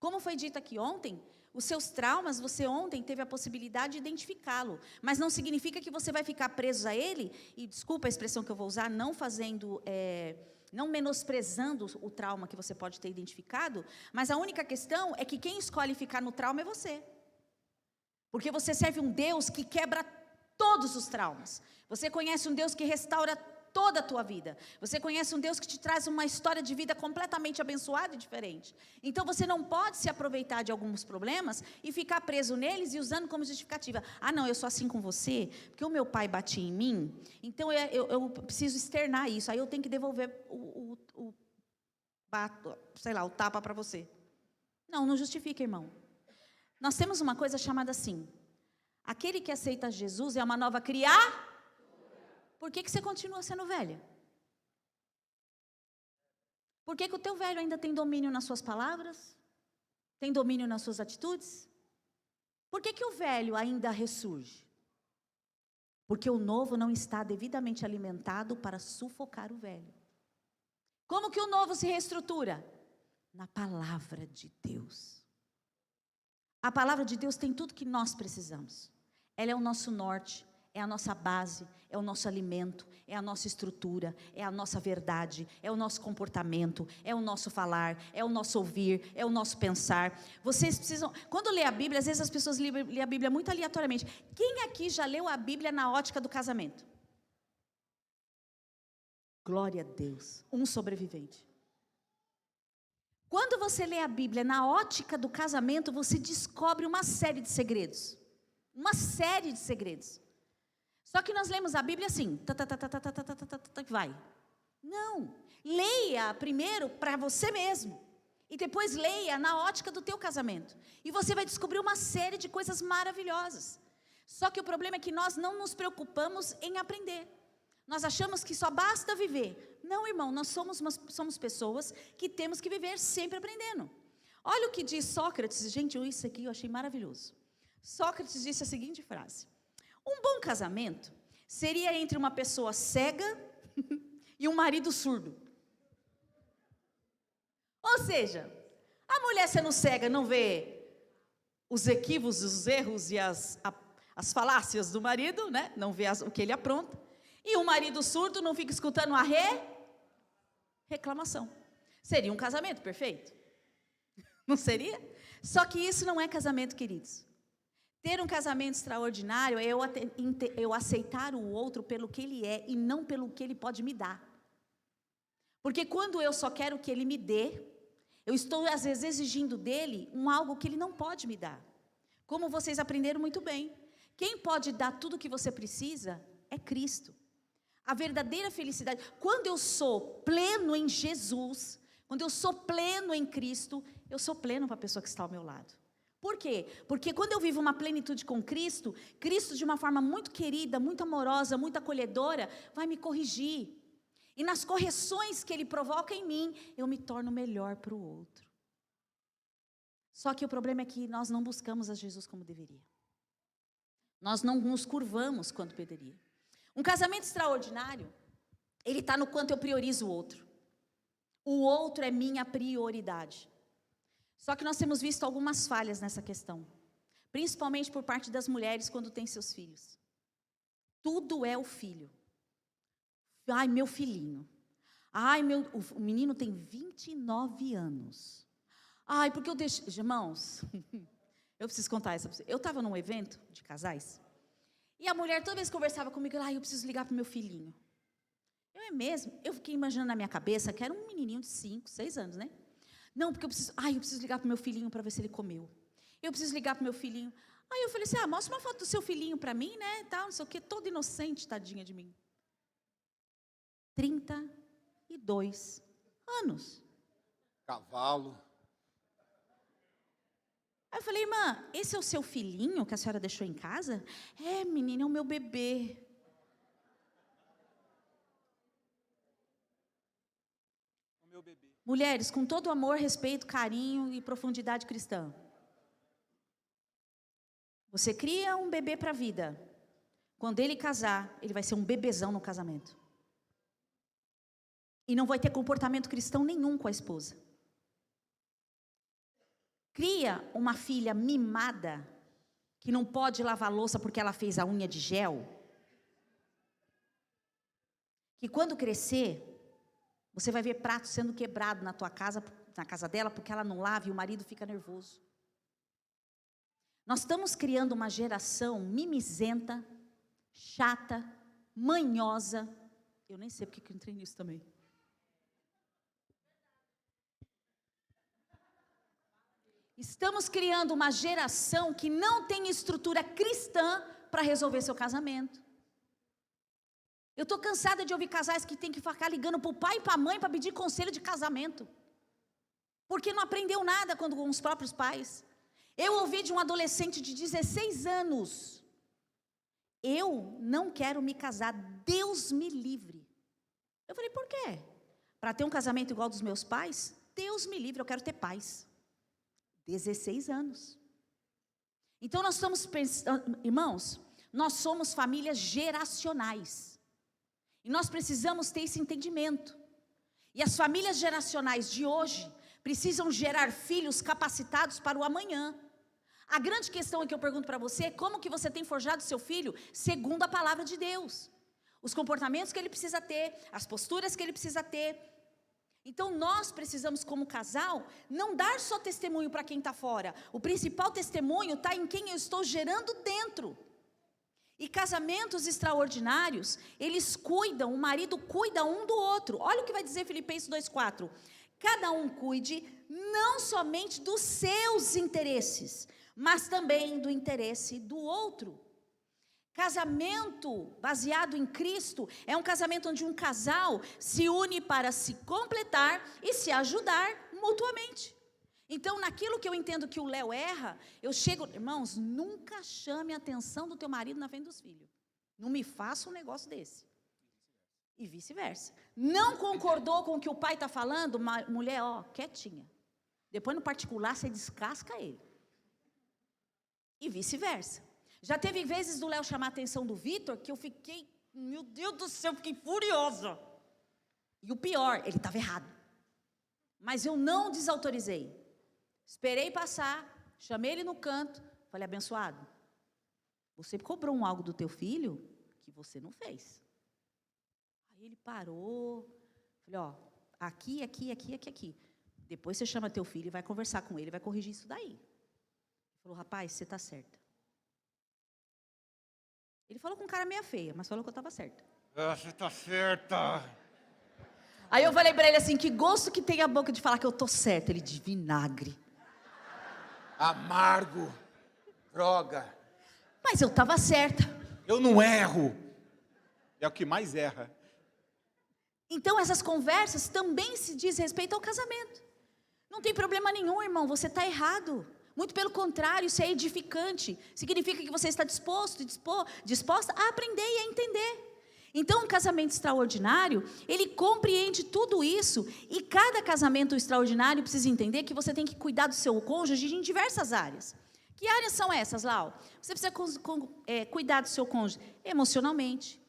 Como foi dito aqui ontem, Os seus traumas, você ontem teve a possibilidade de identificá-lo, mas não significa que você vai ficar preso a ele, e desculpa a expressão que eu vou usar, não menosprezando o trauma que você pode ter identificado, mas a única questão é que quem escolhe ficar no trauma é você. Porque você serve um Deus que quebra todos os traumas. Você conhece um Deus que restaura toda a tua vida. Você conhece um Deus que te traz uma história de vida completamente abençoada e diferente. Então você não pode se aproveitar de alguns problemas e ficar preso neles e usando como justificativa. Ah, não, eu sou assim com você, porque o meu pai batia em mim, então eu preciso externar isso, aí eu tenho que devolver o tapa para você. Não justifica, irmão. Nós temos uma coisa chamada assim: aquele que aceita Jesus é uma nova criatura. Por que você continua sendo velha? Por que o teu velho ainda tem domínio nas suas palavras? Tem domínio nas suas atitudes? Por que o velho ainda ressurge? Porque o novo não está devidamente alimentado para sufocar o velho. Como que o novo se reestrutura? Na palavra de Deus. A palavra de Deus tem tudo que nós precisamos. Ela é o nosso norte, é a nossa base, é o nosso alimento, é a nossa estrutura, é a nossa verdade, é o nosso comportamento, é o nosso falar, é o nosso ouvir, é o nosso pensar. Vocês precisam, quando lê a Bíblia, às vezes as pessoas lêem a Bíblia muito aleatoriamente. Quem aqui já leu a Bíblia na ótica do casamento? Glória a Deus, um sobrevivente. Quando você lê a Bíblia na ótica do casamento, você descobre uma série de segredos. Uma série de segredos. Só que nós lemos a Bíblia assim, vai. Não, leia primeiro para você mesmo. E depois leia na ótica do teu casamento. E você vai descobrir uma série de coisas maravilhosas. Só que o problema é que nós não nos preocupamos em aprender. Nós achamos que só basta viver. Não, irmão, nós somos pessoas que temos que viver sempre aprendendo. Olha o que diz Sócrates. Gente, isso aqui eu achei maravilhoso. Sócrates disse a seguinte frase: um bom casamento seria entre uma pessoa cega e um marido surdo. Ou seja, a mulher sendo cega não vê os equívocos, os erros e as falácias do marido, né? Não vê o que ele apronta. E o marido surdo não fica escutando a reclamação. Seria um casamento perfeito? Não seria? Só que isso não é casamento, queridos. Ter um casamento extraordinário é eu aceitar o outro pelo que ele é e não pelo que ele pode me dar. Porque quando eu só quero que ele me dê, eu estou às vezes exigindo dele algo que ele não pode me dar. Como vocês aprenderam muito bem, quem pode dar tudo o que você precisa é Cristo. A verdadeira felicidade, quando eu sou pleno em Jesus, quando eu sou pleno em Cristo, eu sou pleno para a pessoa que está ao meu lado. Por quê? Porque quando eu vivo uma plenitude com Cristo, Cristo de uma forma muito querida, muito amorosa, muito acolhedora, vai me corrigir. E nas correções que Ele provoca em mim, eu me torno melhor para o outro. Só que o problema é que nós não buscamos a Jesus como deveria. Nós não nos curvamos quanto poderia. Um casamento extraordinário, ele está no quanto eu priorizo o outro. O outro é minha prioridade. Só que nós temos visto algumas falhas nessa questão. Principalmente por parte das mulheres quando têm seus filhos. Tudo é o filho. Ai, meu filhinho. Ai, o menino tem 29 anos. Ai, porque eu deixo... Irmãos, eu preciso contar essa pra você. Eu estava num evento de casais. E a mulher toda vez conversava comigo, eu preciso ligar para o meu filhinho. Eu fiquei imaginando na minha cabeça que era um menininho de 5, 6 anos, né? Não, porque eu preciso ligar para o meu filhinho para ver se ele comeu. Eu preciso ligar para o meu filhinho. Aí eu falei assim, mostra uma foto do seu filhinho para mim, né? Tal, não sei o quê, todo inocente, tadinha de mim. 32 anos. Cavalo. Aí eu falei, irmã, esse é o seu filhinho que a senhora deixou em casa? É, menina, é o meu bebê. O meu bebê. Mulheres, com todo amor, respeito, carinho e profundidade cristã. Você cria um bebê para a vida. Quando ele casar, ele vai ser um bebezão no casamento. E não vai ter comportamento cristão nenhum com a esposa. cria uma filha mimada, que não pode lavar louça porque ela fez a unha de gel, que quando crescer, você vai ver prato sendo quebrado na tua casa, na casa dela, porque ela não lava e o marido fica nervoso. Nós estamos criando uma geração mimizenta, chata, manhosa. Eu nem sei porque que eu entrei nisso também. Estamos criando uma geração que não tem estrutura cristã para resolver seu casamento. Eu estou cansada de ouvir casais que tem que ficar ligando para o pai e para a mãe para pedir conselho de casamento, porque não aprendeu nada com os próprios pais. Eu ouvi de um adolescente de 16 anos: eu não quero me casar, Deus me livre. Eu falei: por quê? Para ter um casamento igual dos meus pais? Deus me livre, eu quero ter paz. 16 anos. Então nós estamos pensando, irmãos, nós somos famílias geracionais. E nós precisamos ter esse entendimento. E as famílias geracionais de hoje precisam gerar filhos capacitados para o amanhã. A grande questão que eu pergunto para você é como que você tem forjado seu filho segundo a palavra de Deus. Os comportamentos que ele precisa ter, as posturas que ele precisa ter. Então nós precisamos, como casal, não dar só testemunho para quem está fora. O principal testemunho está em quem eu estou gerando dentro. E casamentos extraordinários, eles cuidam, o marido cuida um do outro. Olha o que vai dizer Filipenses 2,4. Cada um cuide não somente dos seus interesses, mas também do interesse do outro. Casamento baseado em Cristo é um casamento onde um casal se une para se completar e se ajudar mutuamente. Então, naquilo que eu entendo que o Léo erra, eu chego, irmãos, nunca chame a atenção do teu marido na frente dos filhos. Não me faça um negócio desse. E vice-versa. Não concordou com o que o pai está falando, mulher, ó, quietinha. Depois no particular você descasca ele. E vice-versa. Já teve vezes do Léo chamar a atenção do Vitor, que eu fiquei, meu Deus do céu, fiquei furiosa. E o pior, ele estava errado. Mas eu não desautorizei. Esperei passar, chamei ele no canto, falei: abençoado, você cobrou algo do teu filho que você não fez. Aí ele parou, falei: ó, aqui. Depois você chama teu filho e vai conversar com ele, vai corrigir isso daí. Ele falou: rapaz, você está certa. Ele falou com cara meia feia, mas falou que eu estava certa. Você está certa. Aí eu falei para ele assim: que gosto que tem a boca de falar que eu estou certa. Ele: de vinagre. Amargo, droga. Mas eu estava certa. Eu não erro. É o que mais erra. Então essas conversas também se diz respeito ao casamento. Não tem problema nenhum, irmão, você está errado. Muito pelo contrário, isso é edificante. Significa que você está disposta a aprender e a entender. Então, um casamento extraordinário, ele compreende tudo isso. E cada casamento extraordinário precisa entender que você tem que cuidar do seu cônjuge em diversas áreas. Que áreas são essas, Lau? Você precisa cuidar do seu cônjuge emocionalmente,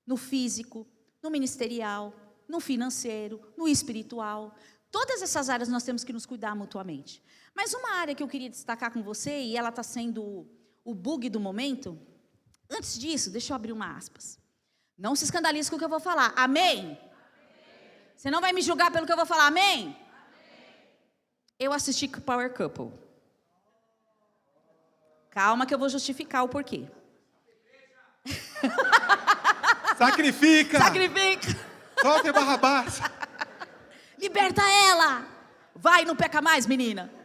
no físico, no ministerial, no financeiro, no espiritual. Todas essas áreas nós temos que nos cuidar mutuamente. Mas uma área que eu queria destacar com você, e ela está sendo o bug do momento. Antes disso, deixa eu abrir uma aspas. Não se escandalize com o que eu vou falar. Amém? Amém? Você não vai me julgar pelo que eu vou falar, amém? Amém. Eu assisti Power Couple. Calma que eu vou justificar o porquê. Sacrifica! Sacrifica! Solta Barrabás! Liberta ela! Vai, não peca mais, menina!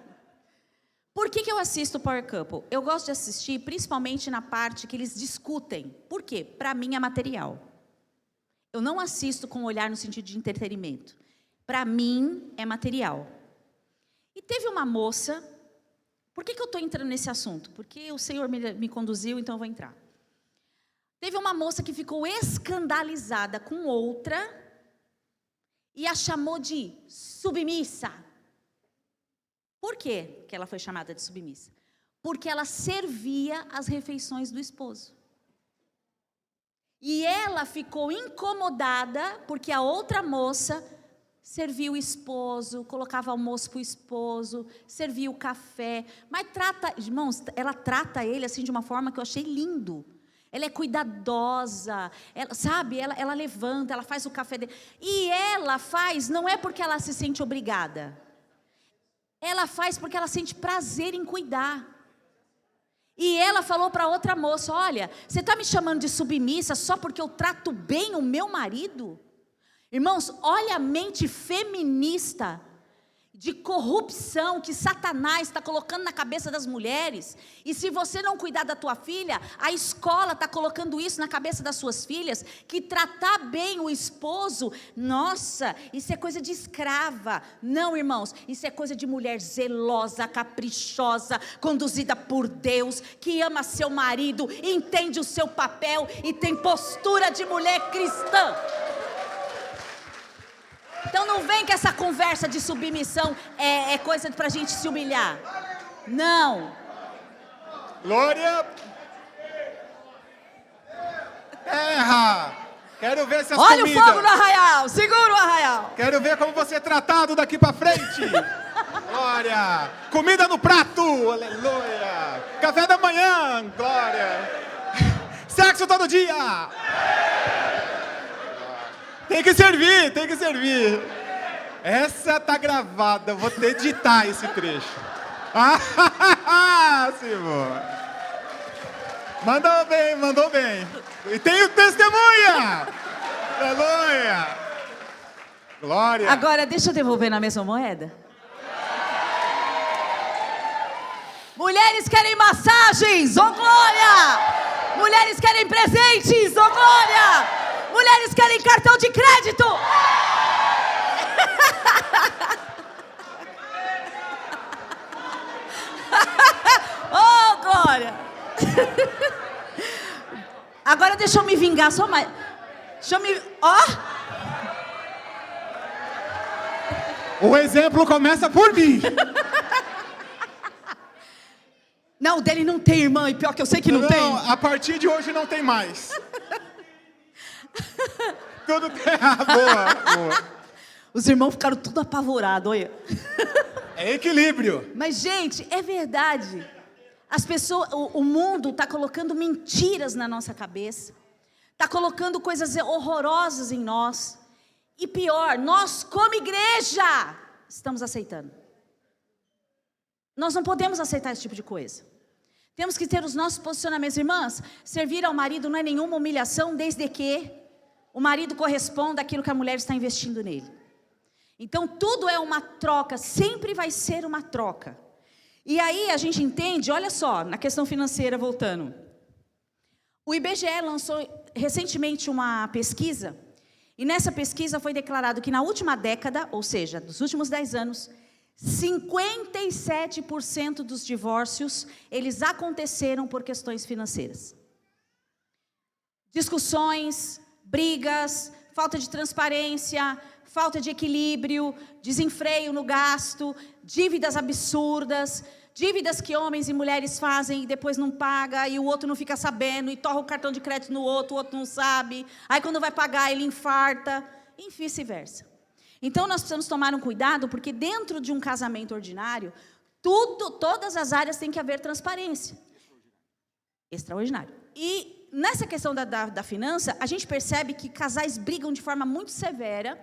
Por que eu assisto Power Couple? Eu gosto de assistir principalmente na parte que eles discutem. Por quê? Para mim é material. Eu não assisto com um olhar no sentido de entretenimento. Para mim é material. E teve uma moça... Por que eu estou entrando nesse assunto? Porque o Senhor me conduziu, então eu vou entrar. Teve uma moça que ficou escandalizada com outra e a chamou de submissa. Por quê que ela foi chamada de submissa? Porque ela servia as refeições do esposo. E ela ficou incomodada porque a outra moça servia o esposo, colocava almoço para o esposo, servia o café. Mas irmãos, ela trata ele assim de uma forma que eu achei lindo. Ela é cuidadosa, sabe? Ela levanta, ela faz o café dele. E ela faz, não é porque ela se sente obrigada. Ela faz porque ela sente prazer em cuidar. E ela falou para outra moça: olha, você está me chamando de submissa só porque eu trato bem o meu marido? Irmãos, olha a mente feminista de corrupção que Satanás está colocando na cabeça das mulheres. E se você não cuidar da tua filha, a escola está colocando isso na cabeça das suas filhas, que tratar bem o esposo, nossa, isso é coisa de escrava. Não, irmãos, isso é coisa de mulher zelosa, caprichosa, conduzida por Deus, que ama seu marido, entende o seu papel e tem postura de mulher cristã. Então não vem com essa conversa de submissão, é coisa pra gente se humilhar. Não. Glória. Terra. Quero ver essas Olha comidas. o fogo no arraial, segura o arraial. Quero ver como você é tratado daqui pra frente. Glória. Comida no prato. Aleluia. Café da manhã. Glória. Sexo todo dia. Tem que servir, tem que servir. Essa tá gravada, eu vou ter de editar esse trecho. Senhor. Mandou bem, mandou bem. E tenho testemunha. Aleluia. Glória. Agora deixa eu devolver na mesma moeda. Mulheres querem massagens, oh glória. Mulheres querem presentes, oh glória. Mulheres querem cartão de crédito. Oh, glória. Agora deixa eu me vingar só mais. Deixa eu me... O exemplo começa por mim. Não, o dele não tem, irmã. E pior que eu sei que não tem. A partir de hoje não tem mais. Tudo tem. Boa. Os irmãos ficaram tudo apavorados, olha. É equilíbrio. Mas, gente, é verdade. As pessoas, o mundo está colocando mentiras na nossa cabeça. Está colocando coisas horrorosas em nós. E pior, nós como igreja estamos aceitando. Nós não podemos aceitar esse tipo de coisa. Temos que ter os nossos posicionamentos. Irmãs, servir ao marido não é nenhuma humilhação, desde que o marido corresponda àquilo que a mulher está investindo nele. Então tudo é uma troca, sempre vai ser uma troca. E aí a gente entende, olha só, na questão financeira voltando. O IBGE lançou recentemente uma pesquisa, e nessa pesquisa foi declarado que na última década, ou seja, dos últimos 10 anos, 57% dos divórcios, eles aconteceram por questões financeiras. Discussões, brigas, falta de transparência, falta de equilíbrio, desenfreio no gasto, dívidas absurdas, dívidas que homens e mulheres fazem e depois não paga, e o outro não fica sabendo, e torra o cartão de crédito no outro, o outro não sabe, aí quando vai pagar ele infarta, e vice-versa. Então nós precisamos tomar um cuidado, porque dentro de um casamento ordinário, todas as áreas têm que haver transparência. Extraordinário. E nessa questão da finança, a gente percebe que casais brigam de forma muito severa,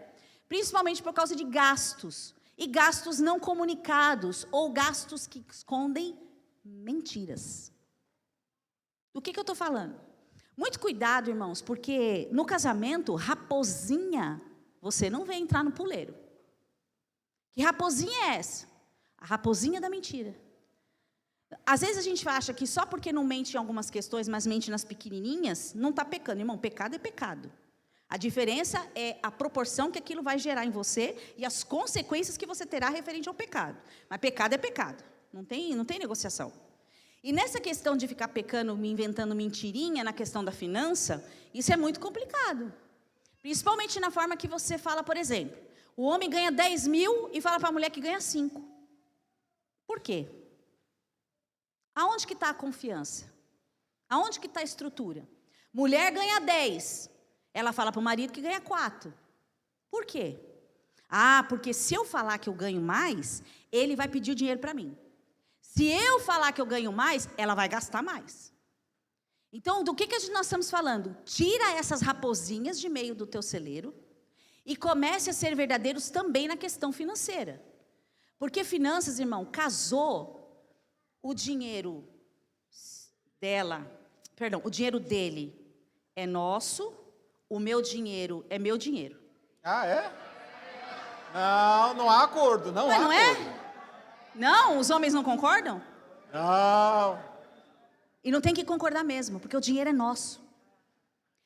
principalmente por causa de gastos. E gastos não comunicados, ou gastos que escondem mentiras. Do que eu estou falando? Muito cuidado, irmãos, porque no casamento, raposinha, você não vê entrar no puleiro. Que raposinha é essa? A raposinha da mentira. Às vezes a gente acha que só porque não mente em algumas questões, mas mente nas pequenininhas, não está pecando. Irmão, pecado é pecado. A diferença é a proporção que aquilo vai gerar em você e as consequências que você terá referente ao pecado. Mas pecado é pecado, não tem negociação. E nessa questão de ficar pecando, inventando mentirinha na questão da finança, isso é muito complicado. Principalmente na forma que você fala, por exemplo, o homem ganha 10 mil e fala para a mulher que ganha 5. Por quê? Aonde que está a confiança? Aonde que está a estrutura? Mulher ganha 10. Ela fala para o marido que ganha 4. Por quê? Ah, porque se eu falar que eu ganho mais, ele vai pedir o dinheiro para mim. Se eu falar que eu ganho mais, ela vai gastar mais. Então, do que nós estamos falando? Tira essas raposinhas de meio do teu celeiro e comece a ser verdadeiros também na questão financeira. Porque finanças, irmão, casou, o dinheiro o dinheiro dele é nosso, o meu dinheiro é meu dinheiro. Ah, é? Não há acordo, não há não acordo. É? Não, os homens não concordam? Não. E não tem que concordar mesmo, porque o dinheiro é nosso.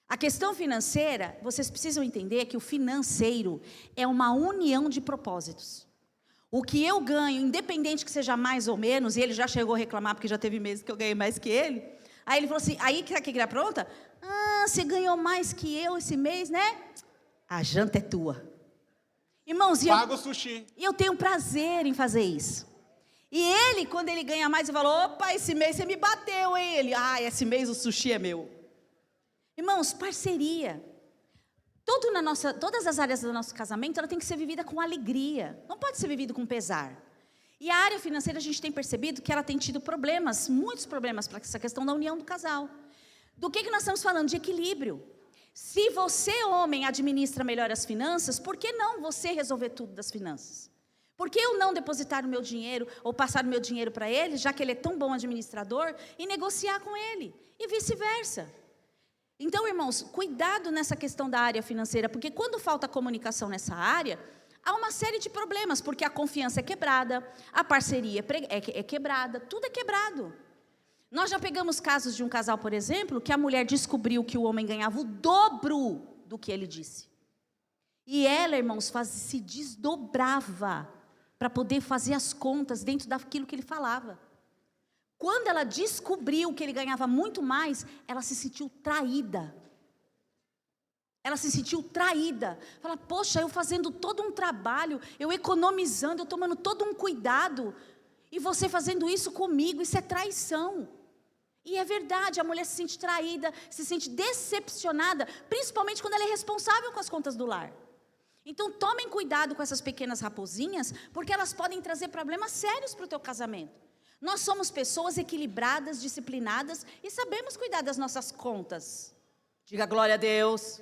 A questão financeira, vocês precisam entender que o financeiro é uma união de propósitos. O que eu ganho, independente que seja mais ou menos, e ele já chegou a reclamar, porque já teve meses que eu ganhei mais que ele. Aí ele falou assim, aí que ele é pronta? Ah, você ganhou mais que eu esse mês, né? A janta é tua. Irmãos, paga o sushi. E eu tenho prazer em fazer isso. E ele, quando ele ganha mais, ele falou, opa, esse mês você me bateu, hein? Ele, esse mês o sushi é meu. Irmãos, parceria. Todas as áreas do nosso casamento, ela tem que ser vivida com alegria. Não pode ser vivida com pesar. E a área financeira, a gente tem percebido que ela tem tido problemas, muitos problemas, para essa questão da união do casal. Do que nós estamos falando? De equilíbrio. Se você, homem, administra melhor as finanças, por que não você resolver tudo das finanças? Por que eu não depositar o meu dinheiro ou passar o meu dinheiro para ele, já que ele é tão bom administrador, e negociar com ele? E vice-versa. Então, irmãos, cuidado nessa questão da área financeira, porque quando falta comunicação nessa área, há uma série de problemas, porque a confiança é quebrada, a parceria é quebrada, tudo é quebrado. Nós já pegamos casos de um casal, por exemplo, que a mulher descobriu que o homem ganhava o dobro do que ele disse. E ela, irmãos, se desdobrava para poder fazer as contas dentro daquilo que ele falava. Quando ela descobriu que ele ganhava muito mais, ela se sentiu traída. Ela se sentiu traída. Fala, poxa, eu fazendo todo um trabalho, eu economizando, eu tomando todo um cuidado, e você fazendo isso comigo, isso é traição. E é verdade, a mulher se sente traída, se sente decepcionada, principalmente quando ela é responsável com as contas do lar. Então tomem cuidado com essas pequenas raposinhas, porque elas podem trazer problemas sérios para o teu casamento. Nós somos pessoas equilibradas, disciplinadas e sabemos cuidar das nossas contas. Diga glória a Deus.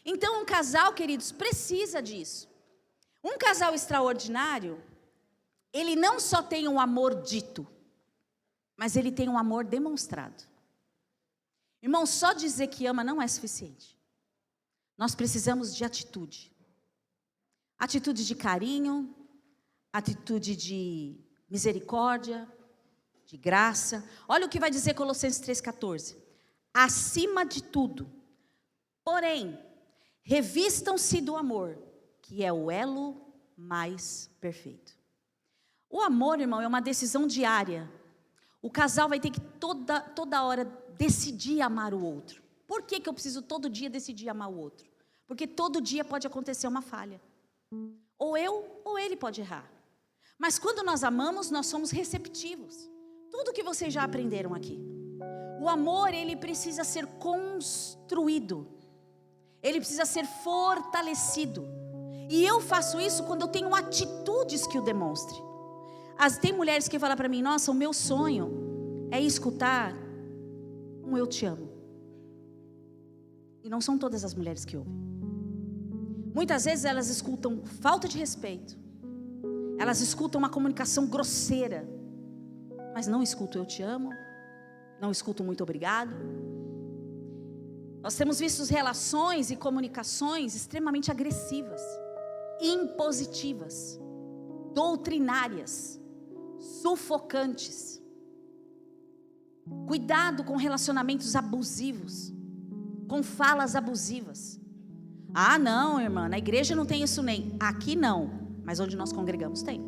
Então um casal, queridos, precisa disso. Um casal extraordinário, ele não só tem um amor dito, mas ele tem um amor demonstrado. Irmão, só dizer que ama não é suficiente. Nós precisamos de atitude. Atitude de carinho, atitude de misericórdia, de graça. Olha o que vai dizer Colossenses 3,14. Acima de tudo, porém, revistam-se do amor, que é o elo mais perfeito. O amor, irmão, é uma decisão diária. O casal vai ter que toda hora decidir amar o outro. Por que eu preciso todo dia decidir amar o outro? Porque todo dia pode acontecer uma falha. Ou eu ou ele pode errar. Mas quando nós amamos, nós somos receptivos. Tudo que vocês já aprenderam aqui. O amor, ele precisa ser construído. Ele precisa ser fortalecido. E eu faço isso quando eu tenho atitudes que o demonstrem. Tem mulheres que falam para mim, nossa, o meu sonho é escutar um eu te amo. E não são todas as mulheres que ouvem. Muitas vezes elas escutam falta de respeito. Elas escutam uma comunicação grosseira. Mas não escutam eu te amo. Não escutam muito obrigado. Nós temos visto relações e comunicações extremamente agressivas, impositivas, doutrinárias, sufocantes. Cuidado com relacionamentos abusivos, com falas abusivas. Ah, não, irmã, na igreja não tem isso nem. Aqui não, mas onde nós congregamos tem.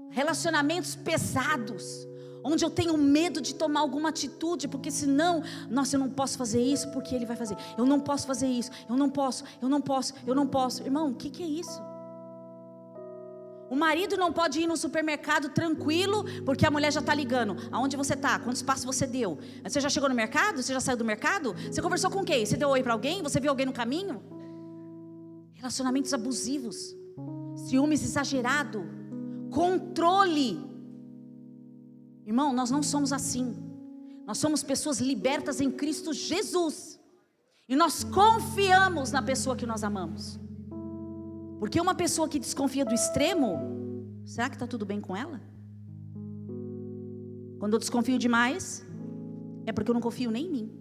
Relacionamentos pesados, onde eu tenho medo de tomar alguma atitude, porque senão, nossa, eu não posso fazer isso, porque ele vai fazer. Eu não posso fazer isso, eu não posso. Irmão, o que é isso? O marido não pode ir no supermercado tranquilo, porque a mulher já está ligando. Aonde você está? Quantos passos você deu? Você já chegou no mercado? Você já saiu do mercado? Você conversou com quem? Você deu oi para alguém? Você viu alguém no caminho? Relacionamentos abusivos, ciúmes exagerado, controle. Irmão, nós não somos assim. Nós somos pessoas libertas em Cristo Jesus. E nós confiamos na pessoa que nós amamos. Porque uma pessoa que desconfia do extremo, será que está tudo bem com ela? Quando eu desconfio demais, é porque eu não confio nem em mim.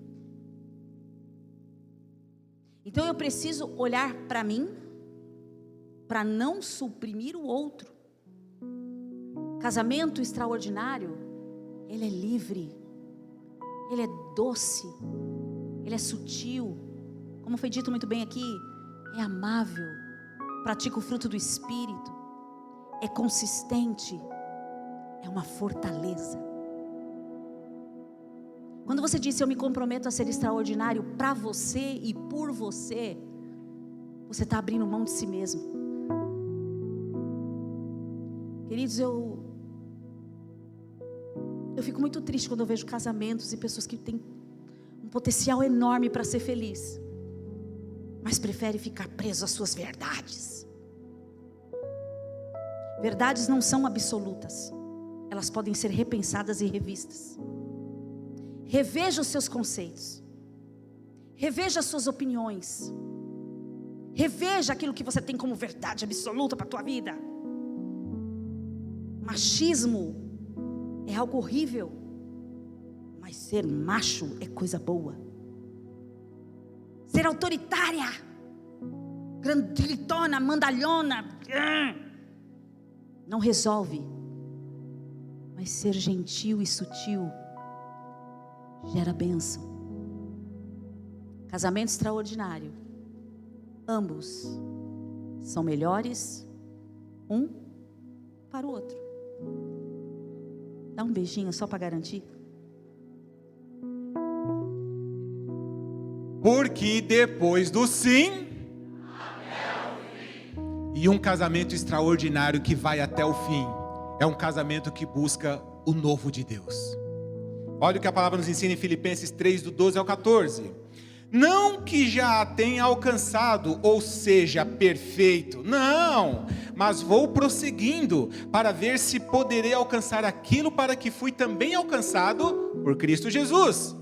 Então eu preciso olhar para mim, para não suprimir o outro. Casamento extraordinário, ele é livre, ele é doce, ele é sutil, como foi dito muito bem aqui, é amável, pratica o fruto do Espírito, é consistente, é uma fortaleza. Quando você diz, eu me comprometo a ser extraordinário para você e por você, você está abrindo mão de si mesmo. Queridos, eu fico muito triste quando eu vejo casamentos e pessoas que têm um potencial enorme para ser feliz, mas preferem ficar presos às suas verdades. Verdades não são absolutas, elas podem ser repensadas e revistas. Reveja os seus conceitos, reveja as suas opiniões, reveja aquilo que você tem como verdade absoluta para a tua vida. Machismo é algo horrível, mas ser macho é coisa boa. Ser autoritária, grandilitona, mandalhona, não resolve. Mas ser gentil e sutil gera bênção. Casamento extraordinário. Ambos são melhores um para o outro. Dá um beijinho só para garantir. Porque depois do sim, e um casamento extraordinário que vai até o fim, é um casamento que busca o novo de Deus. Olha o que a palavra nos ensina em Filipenses 3, do 12 ao 14. Não que já tenha alcançado, ou seja, perfeito, não, mas vou prosseguindo, para ver se poderei alcançar aquilo para que fui também alcançado por Cristo Jesus.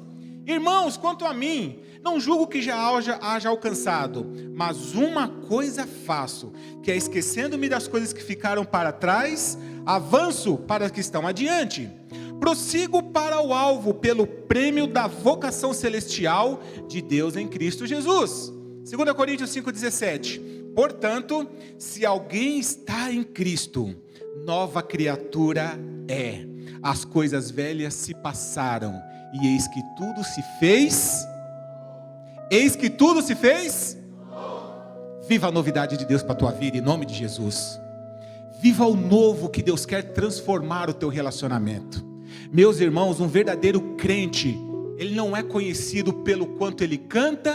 Irmãos, quanto a mim, não julgo que já haja alcançado, mas uma coisa faço, que é esquecendo-me das coisas que ficaram para trás, avanço para as que estão adiante. Prossigo para o alvo pelo prêmio da vocação celestial de Deus em Cristo Jesus. 2 Coríntios 5,17. Portanto, se alguém está em Cristo, nova criatura é. As coisas velhas se passaram, e eis que tudo se fez. Eis que tudo se fez. Viva a novidade de Deus para a tua vida, em nome de Jesus. Viva o novo que Deus quer transformar o teu relacionamento. Meus irmãos, um verdadeiro crente, ele não é conhecido pelo quanto ele canta,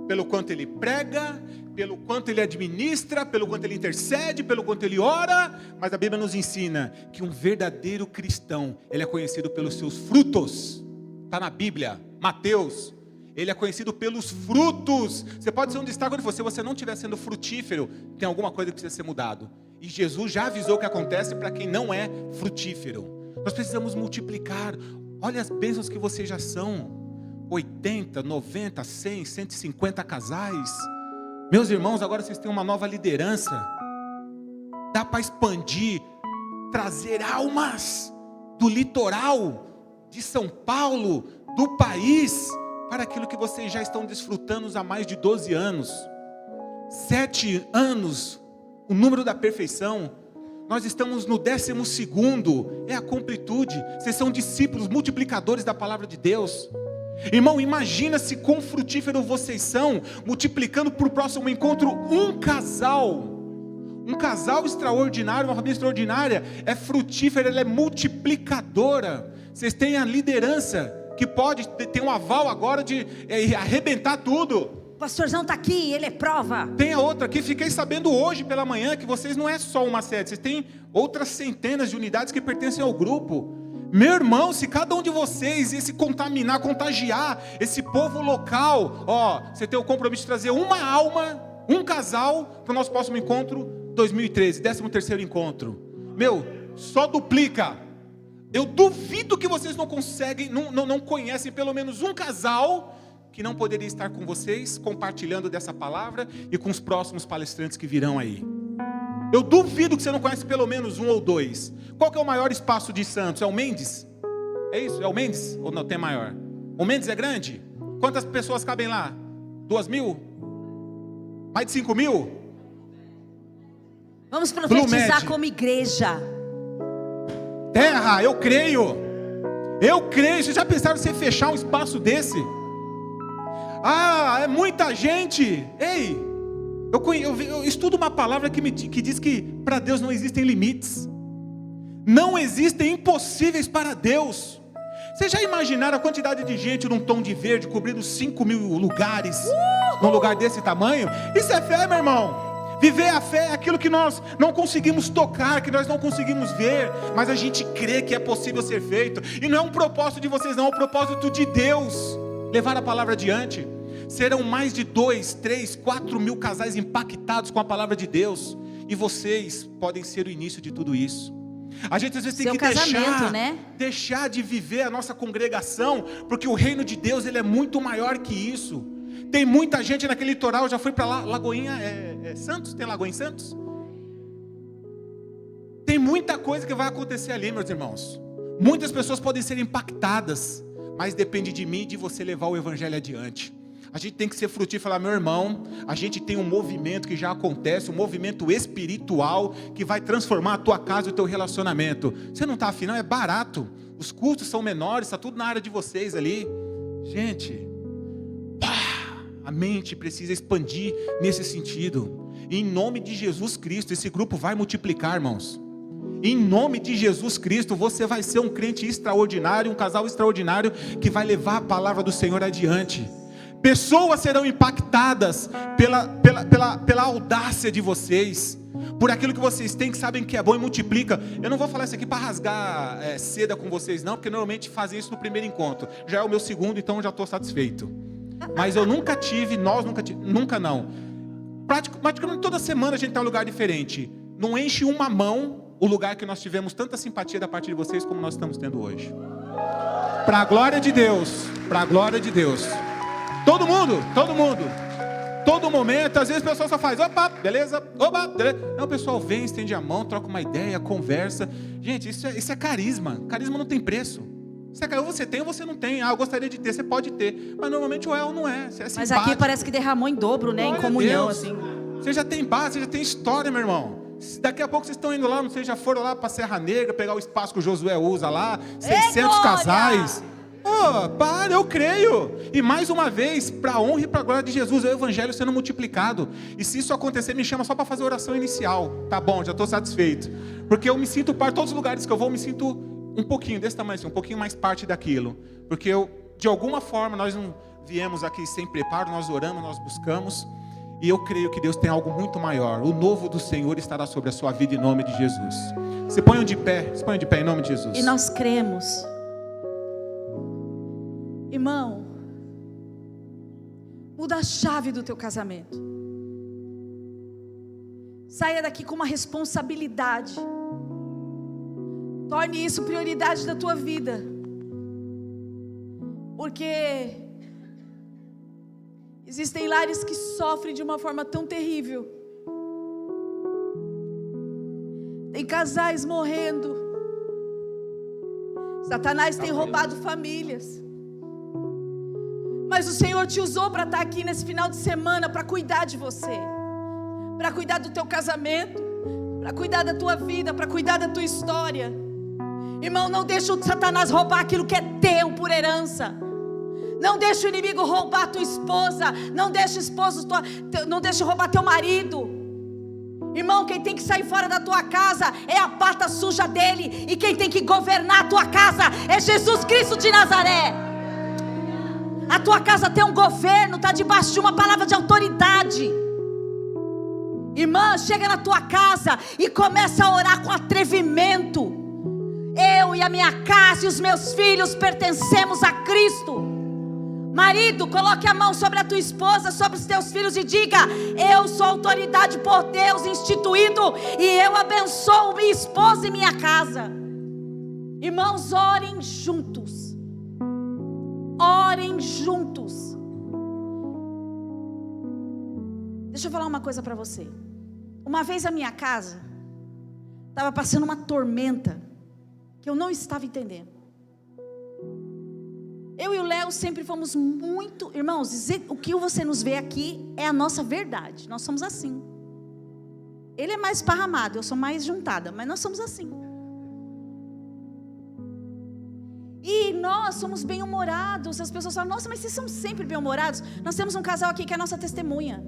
pelo quanto ele prega, pelo quanto ele administra, pelo quanto ele intercede, pelo quanto ele ora, mas a Bíblia nos ensina que um verdadeiro cristão, ele é conhecido pelos seus frutos. Está na Bíblia, Mateus, ele é conhecido pelos frutos. Você pode ser um destaque onde você não estiver sendo frutífero, tem alguma coisa que precisa ser mudado. E Jesus já avisou o que acontece para quem não é frutífero. Nós precisamos multiplicar. Olha as bênçãos que vocês já são. 80, 90, 100, 150 casais. Meus irmãos, agora vocês têm uma nova liderança. Dá para expandir, trazer almas do litoral, de São Paulo, do país, para aquilo que vocês já estão desfrutando há mais de 12 anos. 7 anos, o número da perfeição. Nós estamos no 12º, é a completude. Vocês são discípulos, multiplicadores da palavra de Deus. Irmão, imagina se quão frutífero vocês são, multiplicando para o próximo encontro um casal extraordinário, uma família extraordinária, é frutífera, ela é multiplicadora. Vocês têm a liderança, que pode ter um aval agora de arrebentar tudo. O pastorzão está aqui, ele é prova. Tem a outra aqui, fiquei sabendo hoje pela manhã que vocês não é só uma sede, vocês têm outras centenas de unidades que pertencem ao grupo. Meu irmão, se cada um de vocês ia se contaminar, contagiar esse povo local, ó, você tem o compromisso de trazer uma alma, um casal, para o nosso próximo encontro 2013, 13º encontro. Meu, só duplica. Eu duvido que vocês não conseguem, não conhecem pelo menos um casal que não poderia estar com vocês, compartilhando dessa palavra e com os próximos palestrantes que virão aí. Eu duvido que você não conhece pelo menos um ou dois. Qual que é o maior espaço de Santos? É o Mendes? É isso? É o Mendes? Ou não tem maior? O Mendes é grande? Quantas pessoas cabem lá? 2.000? Mais de 5.000? Vamos profetizar como igreja. Terra, eu creio. Eu creio. Vocês já pensaram em você fechar um espaço desse? Ah, é muita gente. Ei, eu estudo uma palavra que diz que para Deus não existem limites. Não existem impossíveis para Deus. Vocês já imaginaram a quantidade de gente num tom de verde cobrindo 5.000 lugares? Num lugar desse tamanho? Isso é fé, meu irmão. Viver a fé é aquilo que nós não conseguimos tocar, que nós não conseguimos ver, mas a gente crê que é possível ser feito. E não é um propósito de vocês não, é um propósito de Deus. Levar a palavra adiante. Serão mais de 2, 3, 4 mil casais impactados com a palavra de Deus. E vocês podem ser o início de tudo isso. A gente às vezes tem que deixar de viver a nossa congregação, porque o reino de Deus ele é muito maior que isso. Tem muita gente naquele litoral, já foi para lá, Lagoinha, Santos, tem Lagoinha em Santos? Tem muita coisa que vai acontecer ali, meus irmãos. Muitas pessoas podem ser impactadas, mas depende de mim e de você levar o evangelho adiante. A gente tem que ser frutífero e falar, meu irmão, a gente tem um movimento que já acontece, um movimento espiritual que vai transformar a tua casa e o teu relacionamento. Você não está afim, não? É barato. Os custos são menores, está tudo na área de vocês ali. Gente, a mente precisa expandir nesse sentido. E em nome de Jesus Cristo, esse grupo vai multiplicar, irmãos. Em nome de Jesus Cristo, você vai ser um crente extraordinário, um casal extraordinário que vai levar a palavra do Senhor adiante. Pessoas serão impactadas pela audácia de vocês, por aquilo que vocês têm, que sabem que é bom e multiplica. Eu não vou falar isso aqui para rasgar seda com vocês não, porque normalmente fazem isso no primeiro encontro. Já é o meu segundo, então já estou satisfeito. Mas eu nunca tive, nunca não. Praticamente toda semana a gente está em um lugar diferente. Não enche uma mão o lugar que nós tivemos tanta simpatia da parte de vocês como nós estamos tendo hoje. Para a glória de Deus, para a glória de Deus. Todo mundo, todo momento, às vezes a pessoa só faz, opa, beleza. Não, o pessoal vem, estende a mão, troca uma ideia, conversa. Gente, isso é carisma. Carisma não tem preço. Ou você tem ou você não tem. Ah, eu gostaria de ter, você pode ter. Mas normalmente ou não é. Você é simpático. Mas aqui parece que derramou em dobro, né? Glória em comunhão, assim. Você já tem base, você já tem história, meu irmão. Daqui a pouco vocês estão indo lá, não sei, já foram lá para Serra Negra, pegar o espaço que o Josué usa lá, 600 casais. Para, eu creio. E mais uma vez, para a honra e para a glória de Jesus, é o evangelho sendo multiplicado. E se isso acontecer, me chama só para fazer a oração inicial. Tá bom, já estou satisfeito. Porque eu me sinto parte, todos os lugares que eu vou, me sinto um pouquinho desse tamanho, assim, um pouquinho mais parte daquilo. Porque de alguma forma, nós não viemos aqui sem preparo, nós oramos, nós buscamos. E eu creio que Deus tem algo muito maior. O novo do Senhor estará sobre a sua vida em nome de Jesus. Se ponham de pé em nome de Jesus. E nós cremos. Irmão, muda a chave do teu casamento. Saia daqui com uma responsabilidade. Torne isso prioridade da tua vida. Porque existem lares que sofrem de uma forma tão terrível. Tem casais morrendo. Satanás tem roubado famílias. Mas o Senhor te usou para estar aqui nesse final de semana para cuidar de você, para cuidar do teu casamento, para cuidar da tua vida, para cuidar da tua história. Irmão, não deixa o Satanás roubar aquilo que é teu por herança. Não deixa o inimigo roubar tua esposa. Não deixa não deixa roubar teu marido. Irmão, quem tem que sair fora da tua casa é a pata suja dele. E quem tem que governar a tua casa é Jesus Cristo de Nazaré. A tua casa tem um governo, está debaixo de uma palavra de autoridade. Irmã, chega na tua casa e começa a orar com atrevimento. Eu e a minha casa e os meus filhos pertencemos a Cristo. Marido, coloque a mão sobre a tua esposa, sobre os teus filhos e diga: eu sou autoridade por Deus instituído e eu abençoo minha esposa e minha casa. Irmãos, orem juntos. Orem juntos. Deixa eu falar uma coisa para você. Uma vez a minha casa estava passando uma tormenta que eu não estava entendendo. Eu e o Léo sempre fomos muito... Irmãos, o que você nos vê aqui é a nossa verdade. Nós somos assim. Ele é mais esparramado, eu sou mais juntada, mas nós somos assim. E nós somos bem-humorados. As pessoas falam: nossa, mas vocês são sempre bem-humorados. Nós temos um casal aqui que é a nossa testemunha.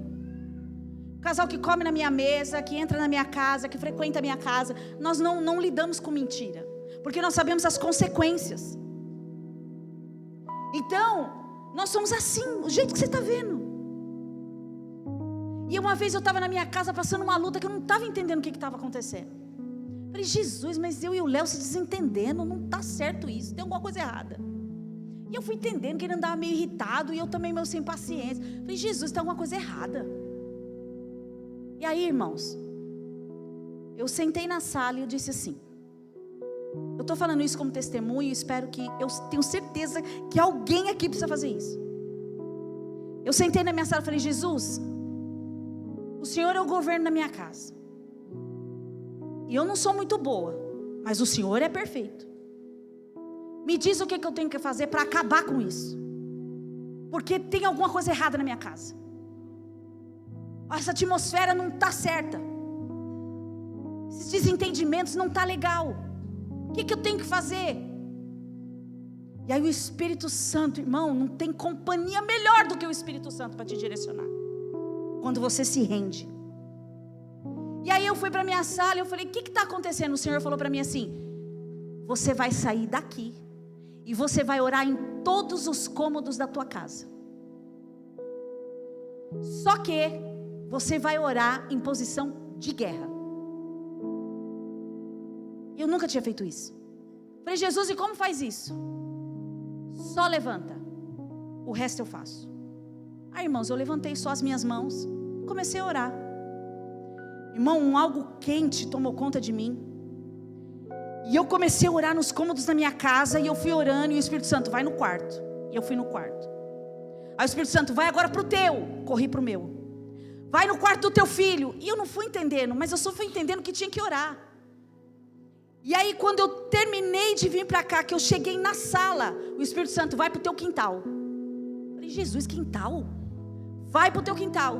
Um casal que come na minha mesa, que entra na minha casa, que frequenta a minha casa. Nós não lidamos com mentira, porque nós sabemos as consequências. Então, nós somos assim, o jeito que você está vendo. E uma vez eu estava na minha casa passando uma luta que eu não estava entendendo o que estava acontecendo. Falei: Jesus, mas eu e o Léo se desentendendo, não está certo isso, tem alguma coisa errada. E eu fui entendendo que ele andava meio irritado e eu também meio sem paciência. Falei: Jesus, tem alguma coisa errada. E aí, irmãos, eu sentei na sala e eu disse assim: eu estou falando isso como testemunho e espero que, eu tenho certeza que alguém aqui precisa fazer isso. Eu sentei na minha sala e falei: Jesus, o Senhor é o governo da minha casa. E eu não sou muito boa, mas o Senhor é perfeito. Me diz o que eu tenho que fazer para acabar com isso. Porque tem alguma coisa errada na minha casa. Essa atmosfera não está certa. Esses desentendimentos não está legal. O que eu tenho que fazer? E aí o Espírito Santo, irmão, não tem companhia melhor do que o Espírito Santo para te direcionar. Quando você se rende. E aí eu fui para minha sala e eu falei: o que está acontecendo? O Senhor falou para mim assim: você vai sair daqui e você vai orar em todos os cômodos da tua casa. Só que você vai orar em posição de guerra. Eu nunca tinha feito isso. Falei: Jesus, e como faz isso? Só levanta, o resto eu faço. Aí, irmãos, eu levantei só as minhas mãos, comecei a orar. Irmão, algo quente tomou conta de mim. E eu comecei a orar nos cômodos da minha casa. E eu fui orando e o Espírito Santo: vai no quarto. E eu fui no quarto. Aí o Espírito Santo: vai agora para o teu. Corri para o meu. Vai no quarto do teu filho. E eu não fui entendendo, mas eu só fui entendendo que tinha que orar. E aí quando eu terminei de vir para cá, que eu cheguei na sala, o Espírito Santo: vai para o teu quintal. Eu falei: Jesus, quintal? Vai para o teu quintal.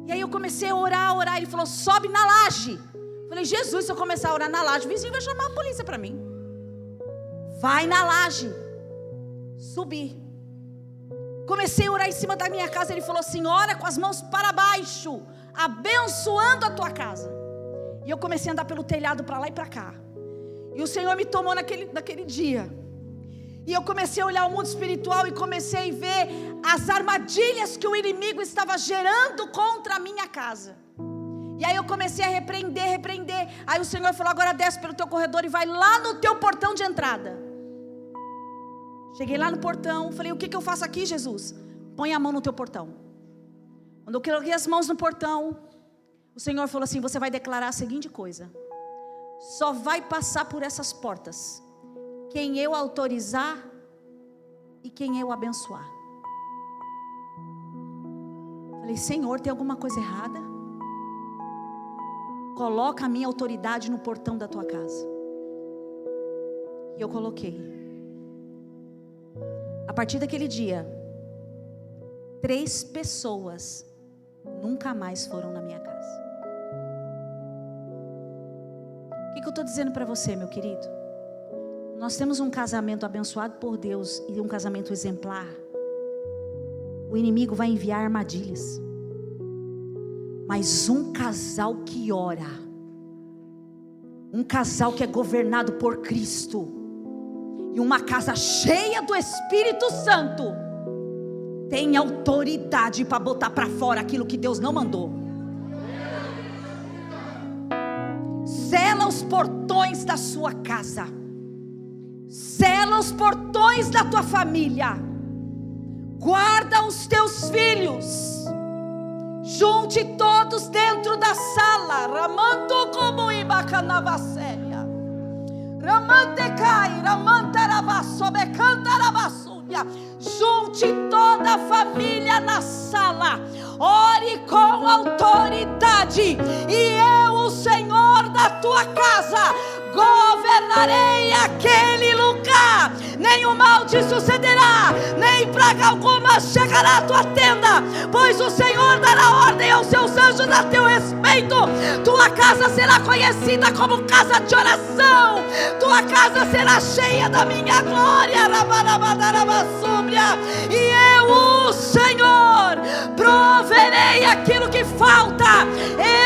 E aí eu comecei a orar. Ele falou: sobe na laje. Eu falei: Jesus, se eu começar a orar na laje, o vizinho vai chamar a polícia para mim. Vai na laje. Subi. Comecei a orar em cima da minha casa. Ele falou assim: ora com as mãos para baixo, abençoando a tua casa. E eu comecei a andar pelo telhado para lá e para cá. E o Senhor me tomou naquele dia. E eu comecei a olhar o mundo espiritual e comecei a ver as armadilhas que o inimigo estava gerando contra a minha casa. E aí eu comecei a repreender. Aí o Senhor falou: agora desce pelo teu corredor e vai lá no teu portão de entrada. Cheguei lá no portão, falei: o que eu faço aqui, Jesus? Põe a mão no teu portão. Quando eu coloquei as mãos no portão, o Senhor falou assim: você vai declarar a seguinte coisa: só vai passar por essas portas quem eu autorizar e quem eu abençoar. Falei: Senhor, tem alguma coisa errada? Coloca a minha autoridade no portão da tua casa. E eu coloquei. A partir daquele dia, 3 pessoas nunca mais foram na minha casa. O que eu estou dizendo para você, meu querido? Nós temos um casamento abençoado por Deus e um casamento exemplar. O inimigo vai enviar armadilhas. Mas um casal que ora, um casal que é governado por Cristo, e uma casa cheia do Espírito Santo, tem autoridade para botar para fora aquilo que Deus não mandou. Sela os portões da sua casa. Sela os portões da tua família. Guarda os teus filhos. Junte todos dentro da sala. Ramanto como ibacanavasséria. Ramantecai, ramantarabassobecantarabassúria. Junte toda a família na sala. Ore com autoridade. E eu, o Senhor da tua casa, governarei aquele lugar. Nenhum mal te sucederá, nem praga alguma chegará à tua tenda, pois o Senhor dará ordem aos seus anjos a teu respeito. Tua casa será conhecida como casa de oração. Tua casa será cheia da minha glória. E eu, o Senhor, proverei aquilo que falta.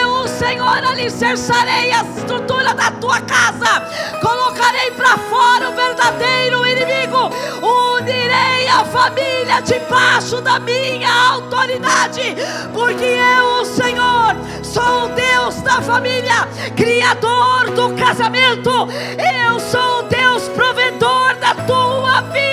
Eu, o Senhor, alicerçarei a estrutura da tua casa. Colocarei para fora o verdadeiro inimigo. Unirei a família debaixo da minha autoridade, porque eu, o Senhor, sou o Deus da família, criador do casamento. Eu sou o Deus provedor da tua vida.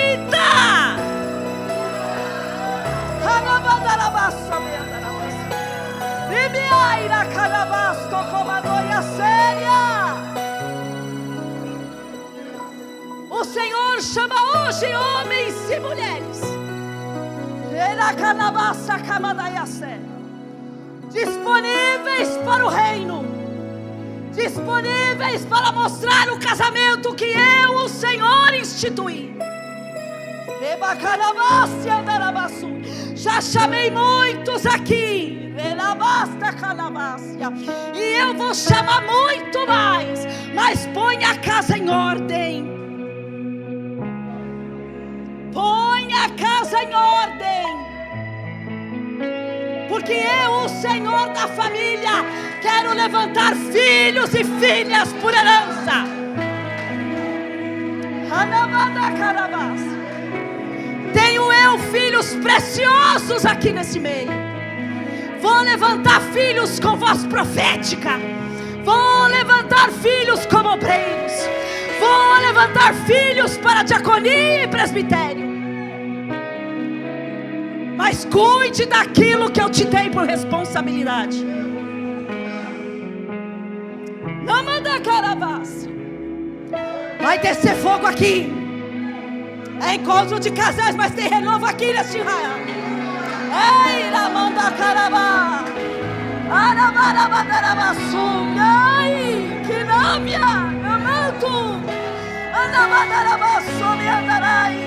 O Senhor chama hoje homens e mulheres disponíveis para o reino, disponíveis para mostrar o casamento que eu, o Senhor, instituí. Já chamei muitos aqui, e eu vou chamar muito mais, mas põe a casa em ordem. Põe a casa em ordem, porque eu, o Senhor da família, quero levantar filhos e filhas por herança. Tenho eu filhos preciosos aqui nesse meio. Vou levantar filhos com voz profética. Vou levantar filhos como obreiros. Vou levantar filhos para diaconia e presbitério. Mas cuide daquilo que eu te dei por responsabilidade. Não manda caravassa. Vai descer fogo aqui. É encontro de casais, mas tem renovo aqui neste Israel. Ei, la manda caravá. Arabarabadarabassum. Ai, que námia. Amanto. Andabadarabassom e andarai.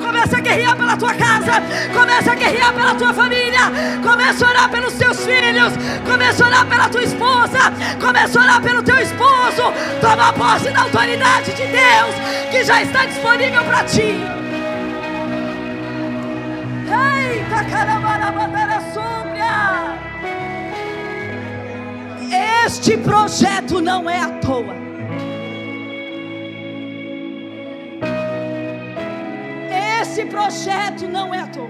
Começa a guerrear pela tua casa. Começa a guerrear pela tua família. Começa a orar pelos teus filhos. Começa a orar pela tua esposa. Começa a orar pelo teu esposo. Toma posse da autoridade de Deus que já está disponível para ti. Eita, carabarabadara súbria. Este projeto não é à toa. Esse projeto não é à toa.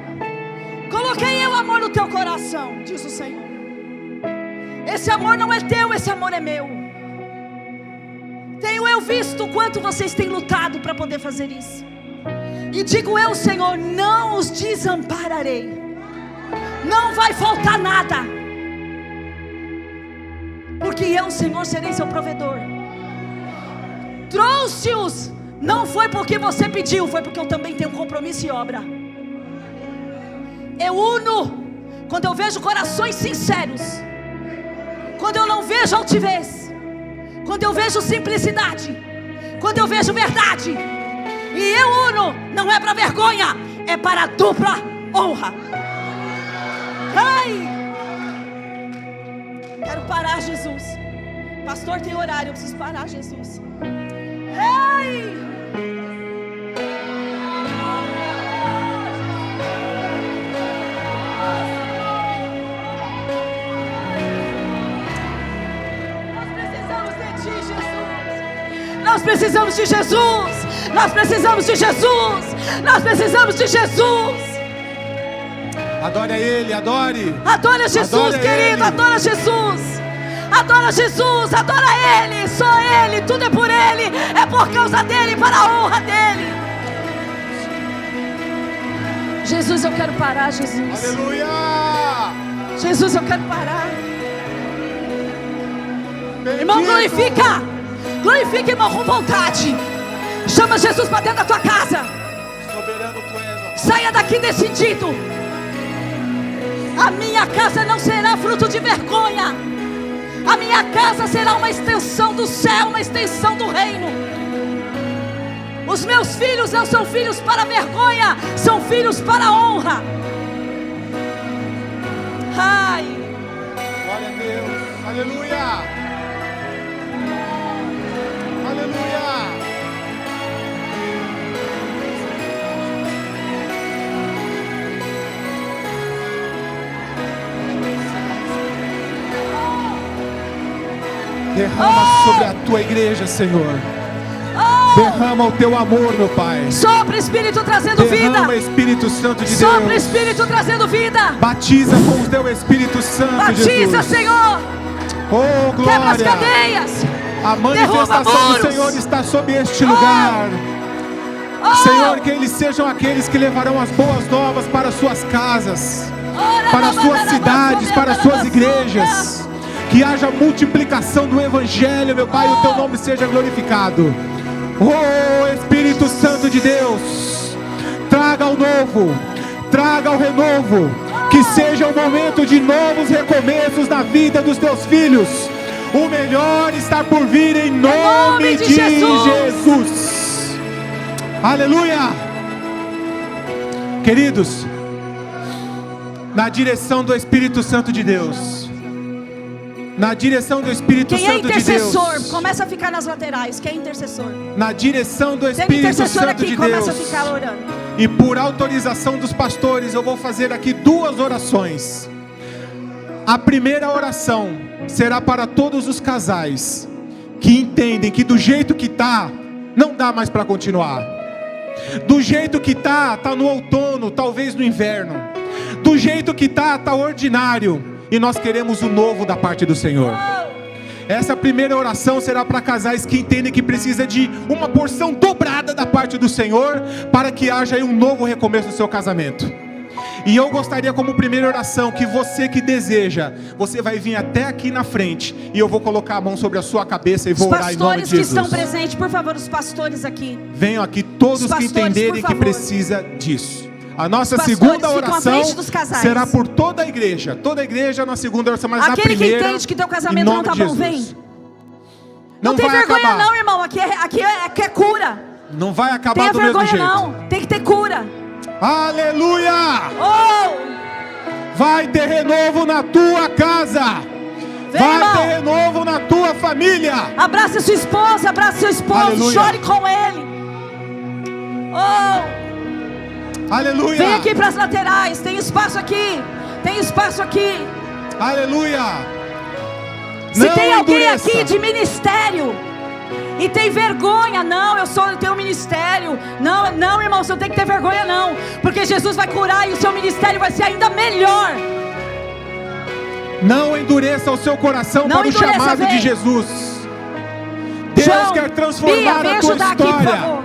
Coloquei eu amor no teu coração, diz o Senhor. Esse amor não é teu, esse amor é meu. Tenho eu visto o quanto vocês têm lutado para poder fazer isso. E digo eu, Senhor, não os desampararei. Não vai faltar nada. Porque eu, Senhor, serei seu provedor. Trouxe-os. Não foi porque você pediu, foi porque eu também tenho compromisso e obra. Eu uno quando eu vejo corações sinceros, quando eu não vejo altivez, quando eu vejo simplicidade, quando eu vejo verdade. E eu uno, não é para vergonha, é para dupla honra. Ai! Quero parar, Jesus. Pastor, tem horário, eu preciso parar, Jesus. Ei! Nós precisamos de Jesus. Nós precisamos de Jesus. Nós precisamos de Jesus. Adore a Ele, adore. Adora Jesus, Adore a querido. Ele. Adora Jesus. Adora Jesus, adora Ele. Só Ele, tudo é por Ele. É por causa dEle, para a honra dEle. Jesus, eu quero parar, Jesus. Aleluia! Jesus, eu quero parar. Bendito. Irmão, glorifica. Glorifica, irmão, com vontade. Chama Jesus para dentro da tua casa. Soberano tu és, ó. Saia daqui decidido. A minha casa não será fruto de vergonha. A minha casa será uma extensão do céu, uma extensão do reino. Os meus filhos não são filhos para vergonha, são filhos para honra. Ai. Glória a Deus. Aleluia. Aleluia. Derrama sobre a tua igreja, Senhor. Derrama o teu amor, meu Pai. Sopra, Espírito, trazendo Derrama, vida. Espírito Santo de Sopra, Deus. Espírito, trazendo vida. Batiza com o teu Espírito Santo, Batiza, Jesus. Senhor. Oh, Quebra as glória. cadeias. A manifestação Derruba do muros. Senhor está sobre este lugar. Senhor, que eles sejam aqueles que levarão as boas novas para suas casas, para as suas cidades, para as suas igrejas. Que haja multiplicação do Evangelho, meu Pai, e o teu nome seja glorificado. Oh, Espírito Santo de Deus, traga o novo, traga o renovo. Que seja um momento de novos recomeços na vida dos teus filhos. O melhor está por vir em nome de Jesus. Aleluia. Queridos, na direção do Espírito Santo de Deus, na direção do Espírito Quem é Santo de Deus, intercessor, começa a ficar nas laterais. Quem é intercessor? na direção do Tem Espírito intercessor Santo aqui, de começa a Deus, ficar orando. e por autorização dos pastores, eu vou fazer aqui duas orações. A primeira oração será para todos os casais que entendem que do jeito que está, não dá mais para continuar. Do jeito que está no outono, talvez no inverno. Do jeito que está ordinário. E nós queremos o novo da parte do Senhor. Essa primeira oração será para casais que entendem que precisa de uma porção dobrada da parte do Senhor, para que haja aí um novo recomeço no seu casamento. E eu gostaria, como primeira oração, que você que deseja, você vai vir até aqui na frente, e eu vou colocar a mão sobre a sua cabeça e vou orar em nome de Pastores que Jesus. estão presentes, por favor, os pastores aqui. Venham aqui todos Os que pastores, entenderem por que favor. precisa disso. A nossa Os pastores segunda ficam à oração frente dos casais. será por toda a igreja. Toda a igreja na segunda oração, mas na Aquele que primeira, entende que teu em casamento nome não tá de bom, Jesus. vem. Não Não tem vai vergonha acabar. não, irmão. Aqui é cura. Não vai acabar Tenha do mesmo vergonha jeito. não. Tem que ter cura. Aleluia! Oh! Vai ter renovo na tua casa. Vem, Vai irmão. ter renovo na tua família. Abraça sua esposa, abraça seu esposo, Aleluia. chore com ele. Oh! Aleluia! Vem aqui para as laterais, tem espaço aqui. Tem espaço aqui. Aleluia! Se Não tem alguém endureça. aqui de ministério e tem vergonha, não, eu tenho um ministério. Não, irmão, você não tem que ter vergonha não, porque Jesus vai curar e o seu ministério vai ser ainda melhor. Não endureça o seu coração Não para o endureça, chamado vem. de Jesus. Deus João, quer Bia, transformar vem a tua ajudar aqui, por história. favor.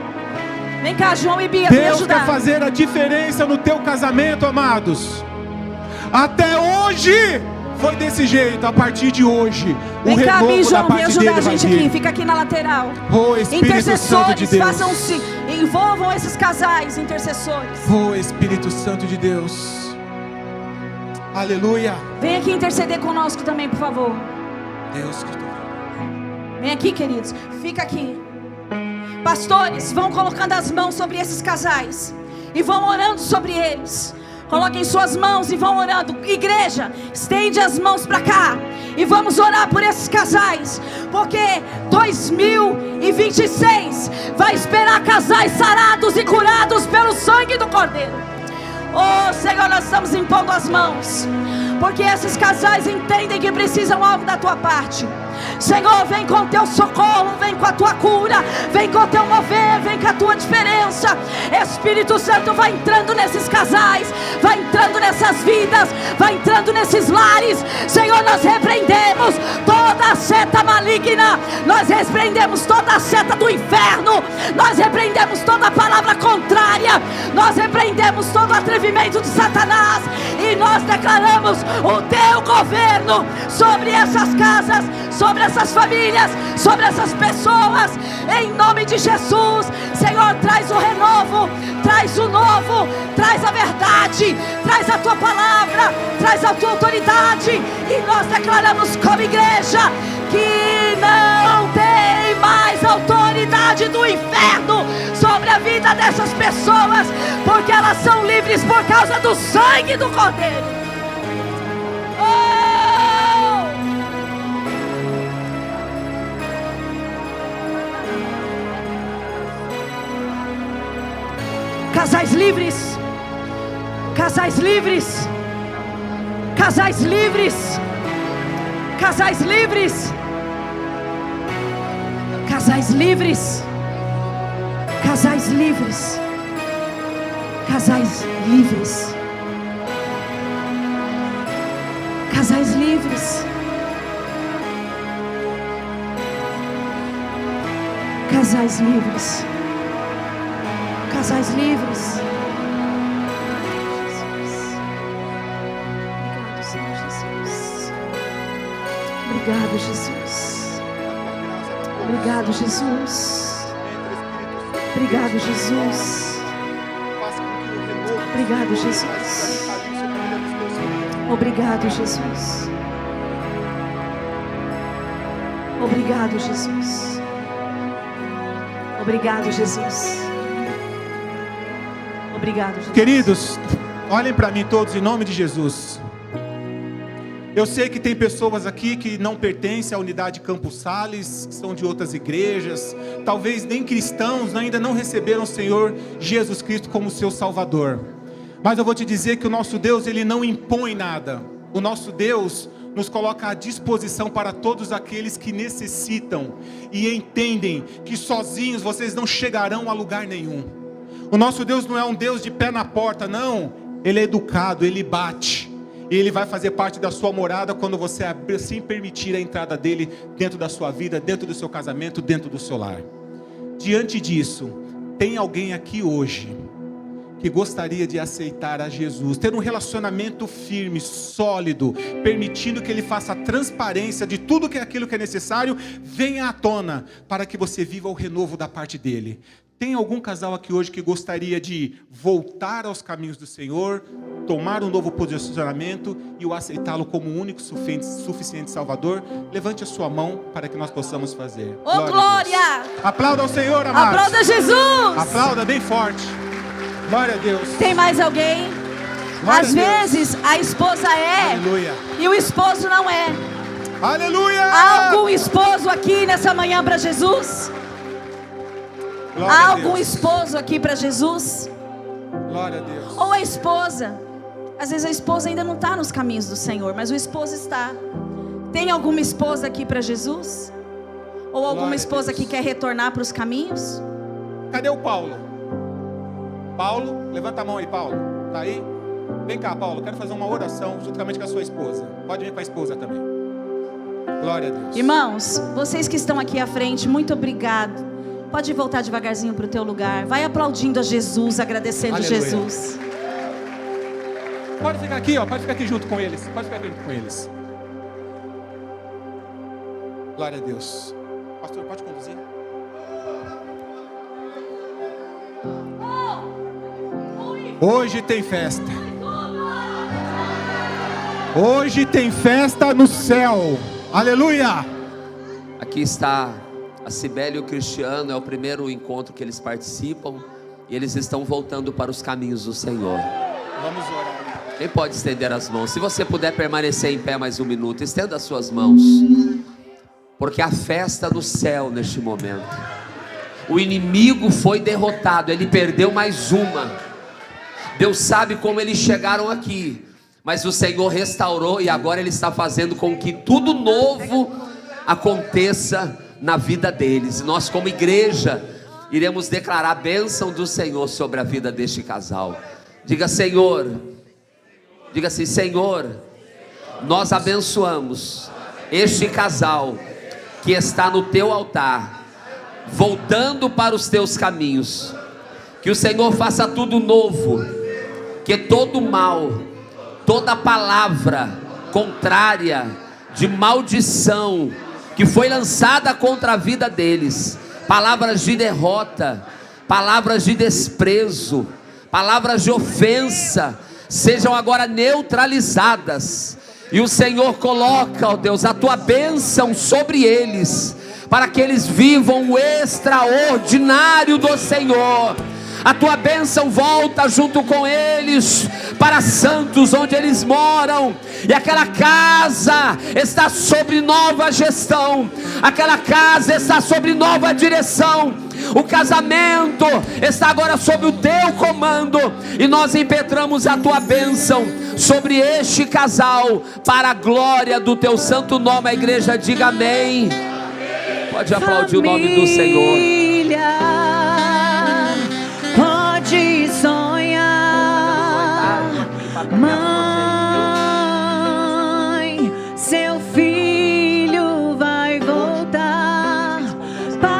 Vem cá, João e Bia, vem Deus ajudar. quer fazer a diferença no teu casamento, amados. Até hoje foi desse jeito. A partir de hoje, Vem o cá, Bia e renovo da João, vem parte ajudar a dele vai gente aqui. vir. Fica aqui na lateral. Oh, Espírito Santo de Intercessores, Deus. façam-se, envolvam esses casais, intercessores. Oh, Espírito Santo de Deus. Aleluia. Vem aqui interceder conosco também, por favor. Deus que Vem aqui, queridos. Fica aqui. Pastores, vão colocando as mãos sobre esses casais e vão orando sobre eles. Coloquem suas mãos e vão orando. Igreja, estende as mãos para cá e vamos orar por esses casais, porque 2026 vai esperar casais sarados e curados pelo sangue do Cordeiro. Oh, Senhor, nós estamos impondo as mãos, porque esses casais entendem que precisam algo da tua parte. Senhor, vem com o teu socorro, vem com a tua cura, vem com o teu mover, vem com a tua diferença. Espírito Santo, vai entrando nesses casais, vai entrando nessas vidas, vai entrando nesses lares. Senhor, nós repreendemos toda a seta maligna, nós repreendemos toda a seta do inferno, nós repreendemos toda a palavra contrária, nós repreendemos todo o atrevimento de Satanás, e nós declaramos o teu governo sobre essas casas, sobre essas famílias, sobre essas pessoas, em nome de Jesus. Senhor, traz o renovo, traz o novo, traz a verdade, traz a tua palavra, traz a tua autoridade, e nós declaramos como igreja que não tem mais autoridade do inferno sobre a vida dessas pessoas, porque elas são livres por causa do sangue do Cordeiro. Casais livres, casais livres, casais livres, casais livres, casais livres, casais livres, casais livres, casais livres, casais livres. Casais livres. Obrigado, Jesus. Obrigado, Jesus. Obrigado, Jesus. Obrigado, Jesus. Obrigado, Jesus. Obrigado, Jesus. Obrigado, Jesus. Obrigado, Jesus. Queridos, olhem para mim todos em nome de Jesus. Eu sei que tem pessoas aqui que não pertencem à unidade Campos Sales, que são de outras igrejas, talvez nem cristãos, ainda não receberam o Senhor Jesus Cristo como seu Salvador. Mas eu vou te dizer que o nosso Deus, Ele não impõe nada. O nosso Deus nos coloca à disposição para todos aqueles que necessitam e entendem que sozinhos vocês não chegarão a lugar nenhum. O nosso Deus não é um Deus de pé na porta, não. Ele é educado, Ele bate. E Ele vai fazer parte da sua morada quando você assim permitir a entrada dEle dentro da sua vida, dentro do seu casamento, dentro do seu lar. Diante disso, tem alguém aqui hoje que gostaria de aceitar a Jesus, ter um relacionamento firme, sólido, permitindo que Ele faça a transparência de tudo que é aquilo que é necessário, venha à tona, para que você viva o renovo da parte dEle. Tem algum casal aqui hoje que gostaria de voltar aos caminhos do Senhor, tomar um novo posicionamento e o aceitá-lo como o único suficiente Salvador? Levante a sua mão para que nós possamos fazer. Oh, glória! Aplauda ao Senhor, amados. Aplauda Jesus! Aplauda bem forte. Glória a Deus. Tem mais alguém? Glória Às vezes a esposa é, aleluia, e o esposo não é. Aleluia! Há algum esposo aqui nessa manhã para Jesus? Glória Há a algum Deus. esposo aqui para Jesus? Glória a Deus. Ou a esposa? Às vezes a esposa ainda não está nos caminhos do Senhor, mas o esposo está. Tem alguma esposa aqui para Jesus? Ou alguma Glória a esposa Deus. que quer retornar para os caminhos? Cadê o Paulo? Paulo, levanta a mão aí, Paulo. Tá aí? Vem cá, Paulo. Quero fazer uma oração juntamente com a sua esposa. Pode vir com a esposa também. Glória a Deus. Irmãos, vocês que estão aqui à frente, muito obrigado. Pode voltar devagarzinho para o teu lugar. Vai aplaudindo a Jesus, agradecendo Aleluia. Jesus. Pode ficar aqui, ó. Pode ficar aqui junto com eles. Pode ficar aqui junto com eles. Glória a Deus. Pastor, pode conduzir? Hoje tem festa. Hoje tem festa no céu. Aleluia. Aqui está a Cibele e o Cristiano, é o primeiro encontro que eles participam e eles estão voltando para os caminhos do Senhor. Vamos orar. Quem pode estender as mãos? Se você puder permanecer em pé mais um minuto, estenda as suas mãos, porque a festa do céu neste momento. O inimigo foi derrotado, ele perdeu mais uma. Deus sabe como eles chegaram aqui, mas o Senhor restaurou e agora Ele está fazendo com que tudo novo aconteça na vida deles. Nós, como igreja, iremos declarar a bênção do Senhor sobre a vida deste casal. Diga, Senhor, diga assim: Senhor, nós abençoamos este casal que está no teu altar, voltando para os teus caminhos. Que o Senhor faça tudo novo, que todo mal, toda palavra contrária, de maldição, que foi lançada contra a vida deles, palavras de derrota, palavras de desprezo, palavras de ofensa, sejam agora neutralizadas. E o Senhor coloca, ó Deus, a tua bênção sobre eles, para que eles vivam o extraordinário do Senhor. A tua bênção volta junto com eles para Santos, onde eles moram, e aquela casa está sobre nova gestão, aquela casa está sobre nova direção. O casamento está agora sob o teu comando, e nós impetramos a tua bênção sobre este casal, para a glória do teu santo nome. A igreja diga amém. Pode aplaudir o nome do Senhor. Pode sonhar, mãe, seu filho vai voltar. Pai,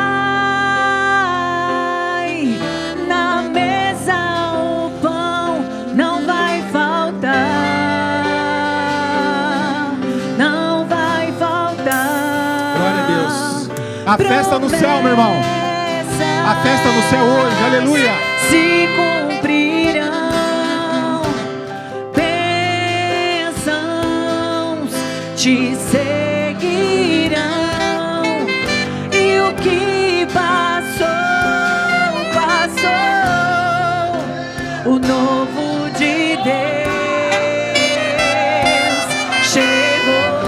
na mesa o pão não vai faltar, não vai faltar. Glória a Deus. A festa no céu, meu irmão. A festa no céu hoje, aleluia. Se cumprirão, bênçãos te seguirão, e o que passou, passou. O novo de Deus chegou.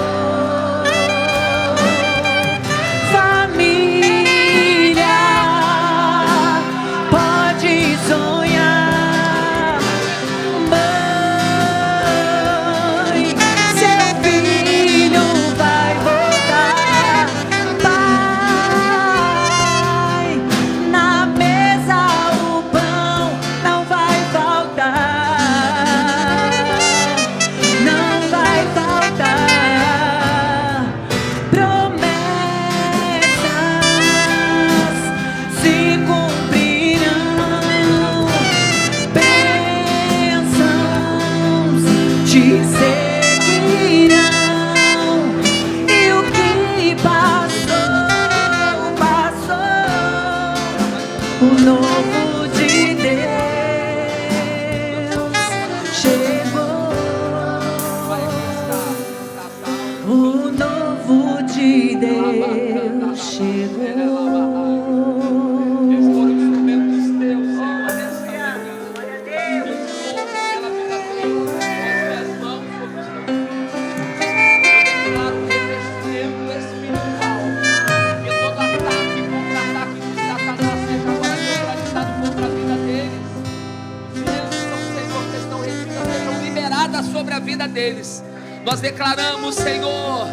Nós declaramos, Senhor,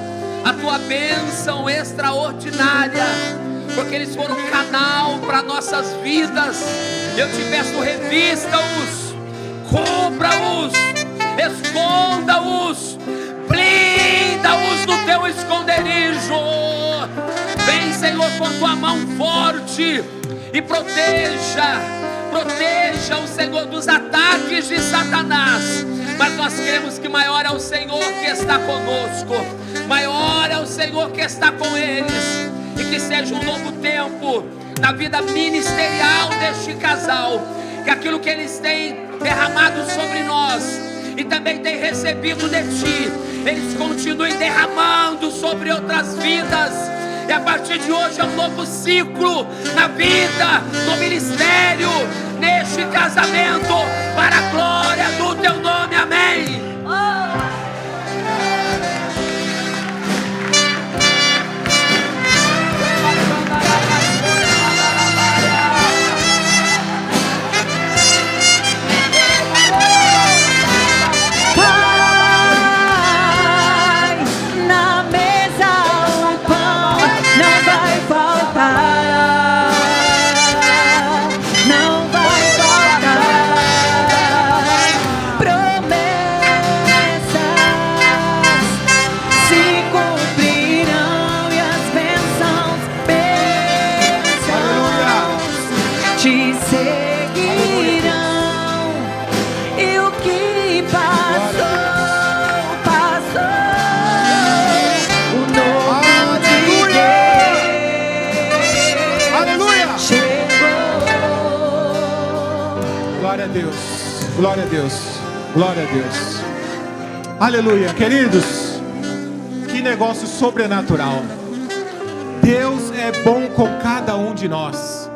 a tua bênção extraordinária, porque eles foram canal para nossas vidas. Eu te peço, revista-os, cubra-os, esconda-os, blinda-os no teu esconderijo. Vem, Senhor, com a tua mão forte e proteja o Senhor dos ataques de Satanás. Mas nós cremos que maior é o Senhor que está conosco, maior é o Senhor que está com eles, e que seja um novo tempo na vida ministerial deste casal, que aquilo que eles têm derramado sobre nós e também têm recebido de ti, eles continuem derramando sobre outras vidas. E a partir de hoje é um novo ciclo na vida, no ministério, neste casamento, para a glória do teu nome, amém. Pai, na mesa o pão Glória a Deus. Glória a Deus. Aleluia. Queridos, que negócio sobrenatural. Deus é bom com cada um de nós.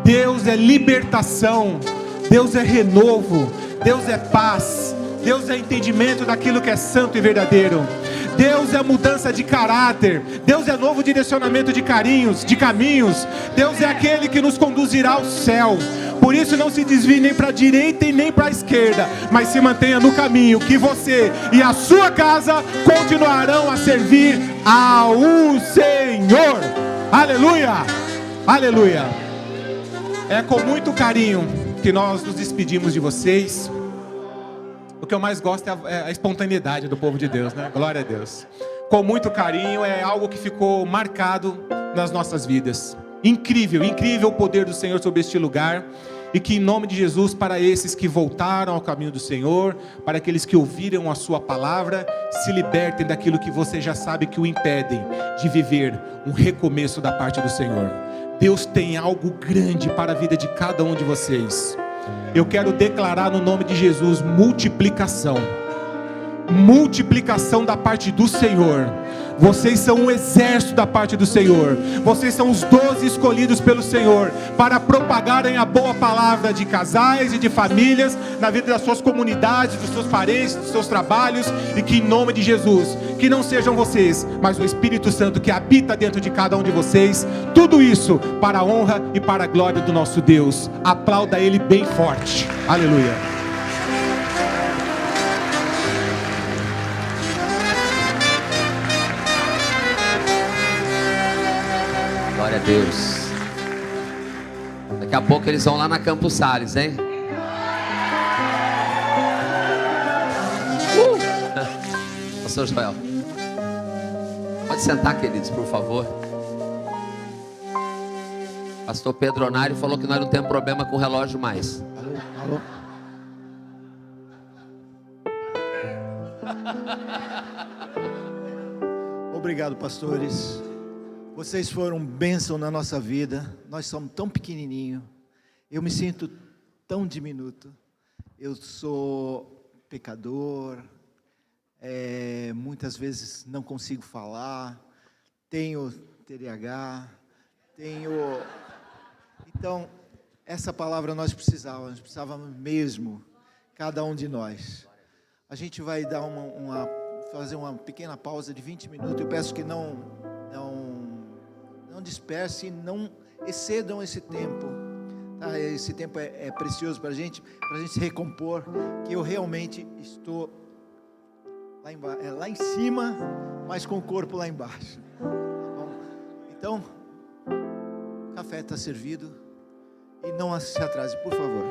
Deus é libertação. Deus é renovo. Deus é paz. Deus é entendimento daquilo que é santo e verdadeiro. Deus é mudança de caráter. Deus é novo direcionamento de caminhos. Deus é aquele que nos conduzirá ao céu. Por isso não se desvie nem para a direita e nem para a esquerda, mas se mantenha no caminho, que você e a sua casa continuarão a servir ao Senhor. Aleluia! Aleluia! É com muito carinho que nós nos despedimos de vocês. O que eu mais gosto é a espontaneidade do povo de Deus, né? Glória a Deus. Com muito carinho, é algo que ficou marcado nas nossas vidas. Incrível, incrível o poder do Senhor sobre este lugar. E que em nome de Jesus, para esses que voltaram ao caminho do Senhor, para aqueles que ouviram a sua palavra, se libertem daquilo que você já sabe que o impedem de viver um recomeço da parte do Senhor. Deus tem algo grande para a vida de cada um de vocês. Eu quero declarar no nome de Jesus multiplicação. Multiplicação da parte do Senhor. Vocês são um exército da parte do Senhor. Vocês são os 12 escolhidos pelo Senhor para propagarem a boa palavra de casais e de famílias na vida das suas comunidades, dos seus parentes, dos seus trabalhos. E que em nome de Jesus, que não sejam vocês, mas o Espírito Santo que habita dentro de cada um de vocês. Tudo isso para a honra e para a glória do nosso Deus. Aplauda Ele bem forte. Aleluia. Glória a Deus. Daqui a pouco eles vão lá na Campos Sales, hein? Pastor Joel, pode sentar, queridos, por favor. Pastor Pedro Onari falou que nós não temos problema com o relógio mais. Alô? Obrigado, pastores. Vocês foram bênção na nossa vida. Nós somos tão pequenininho. Eu me sinto tão diminuto. Eu sou pecador. Muitas vezes não consigo falar. Tenho TDAH. Então, essa palavra nós precisávamos mesmo, cada um de nós. A gente vai dar fazer uma pequena pausa de 20 minutos. Eu peço que não dispersem, não excedam esse tempo. Tá? Esse tempo é precioso para a gente se recompor, que eu realmente estou lá em cima, mas com o corpo lá embaixo. Tá bom? Então, o café está servido e não se atrase, por favor.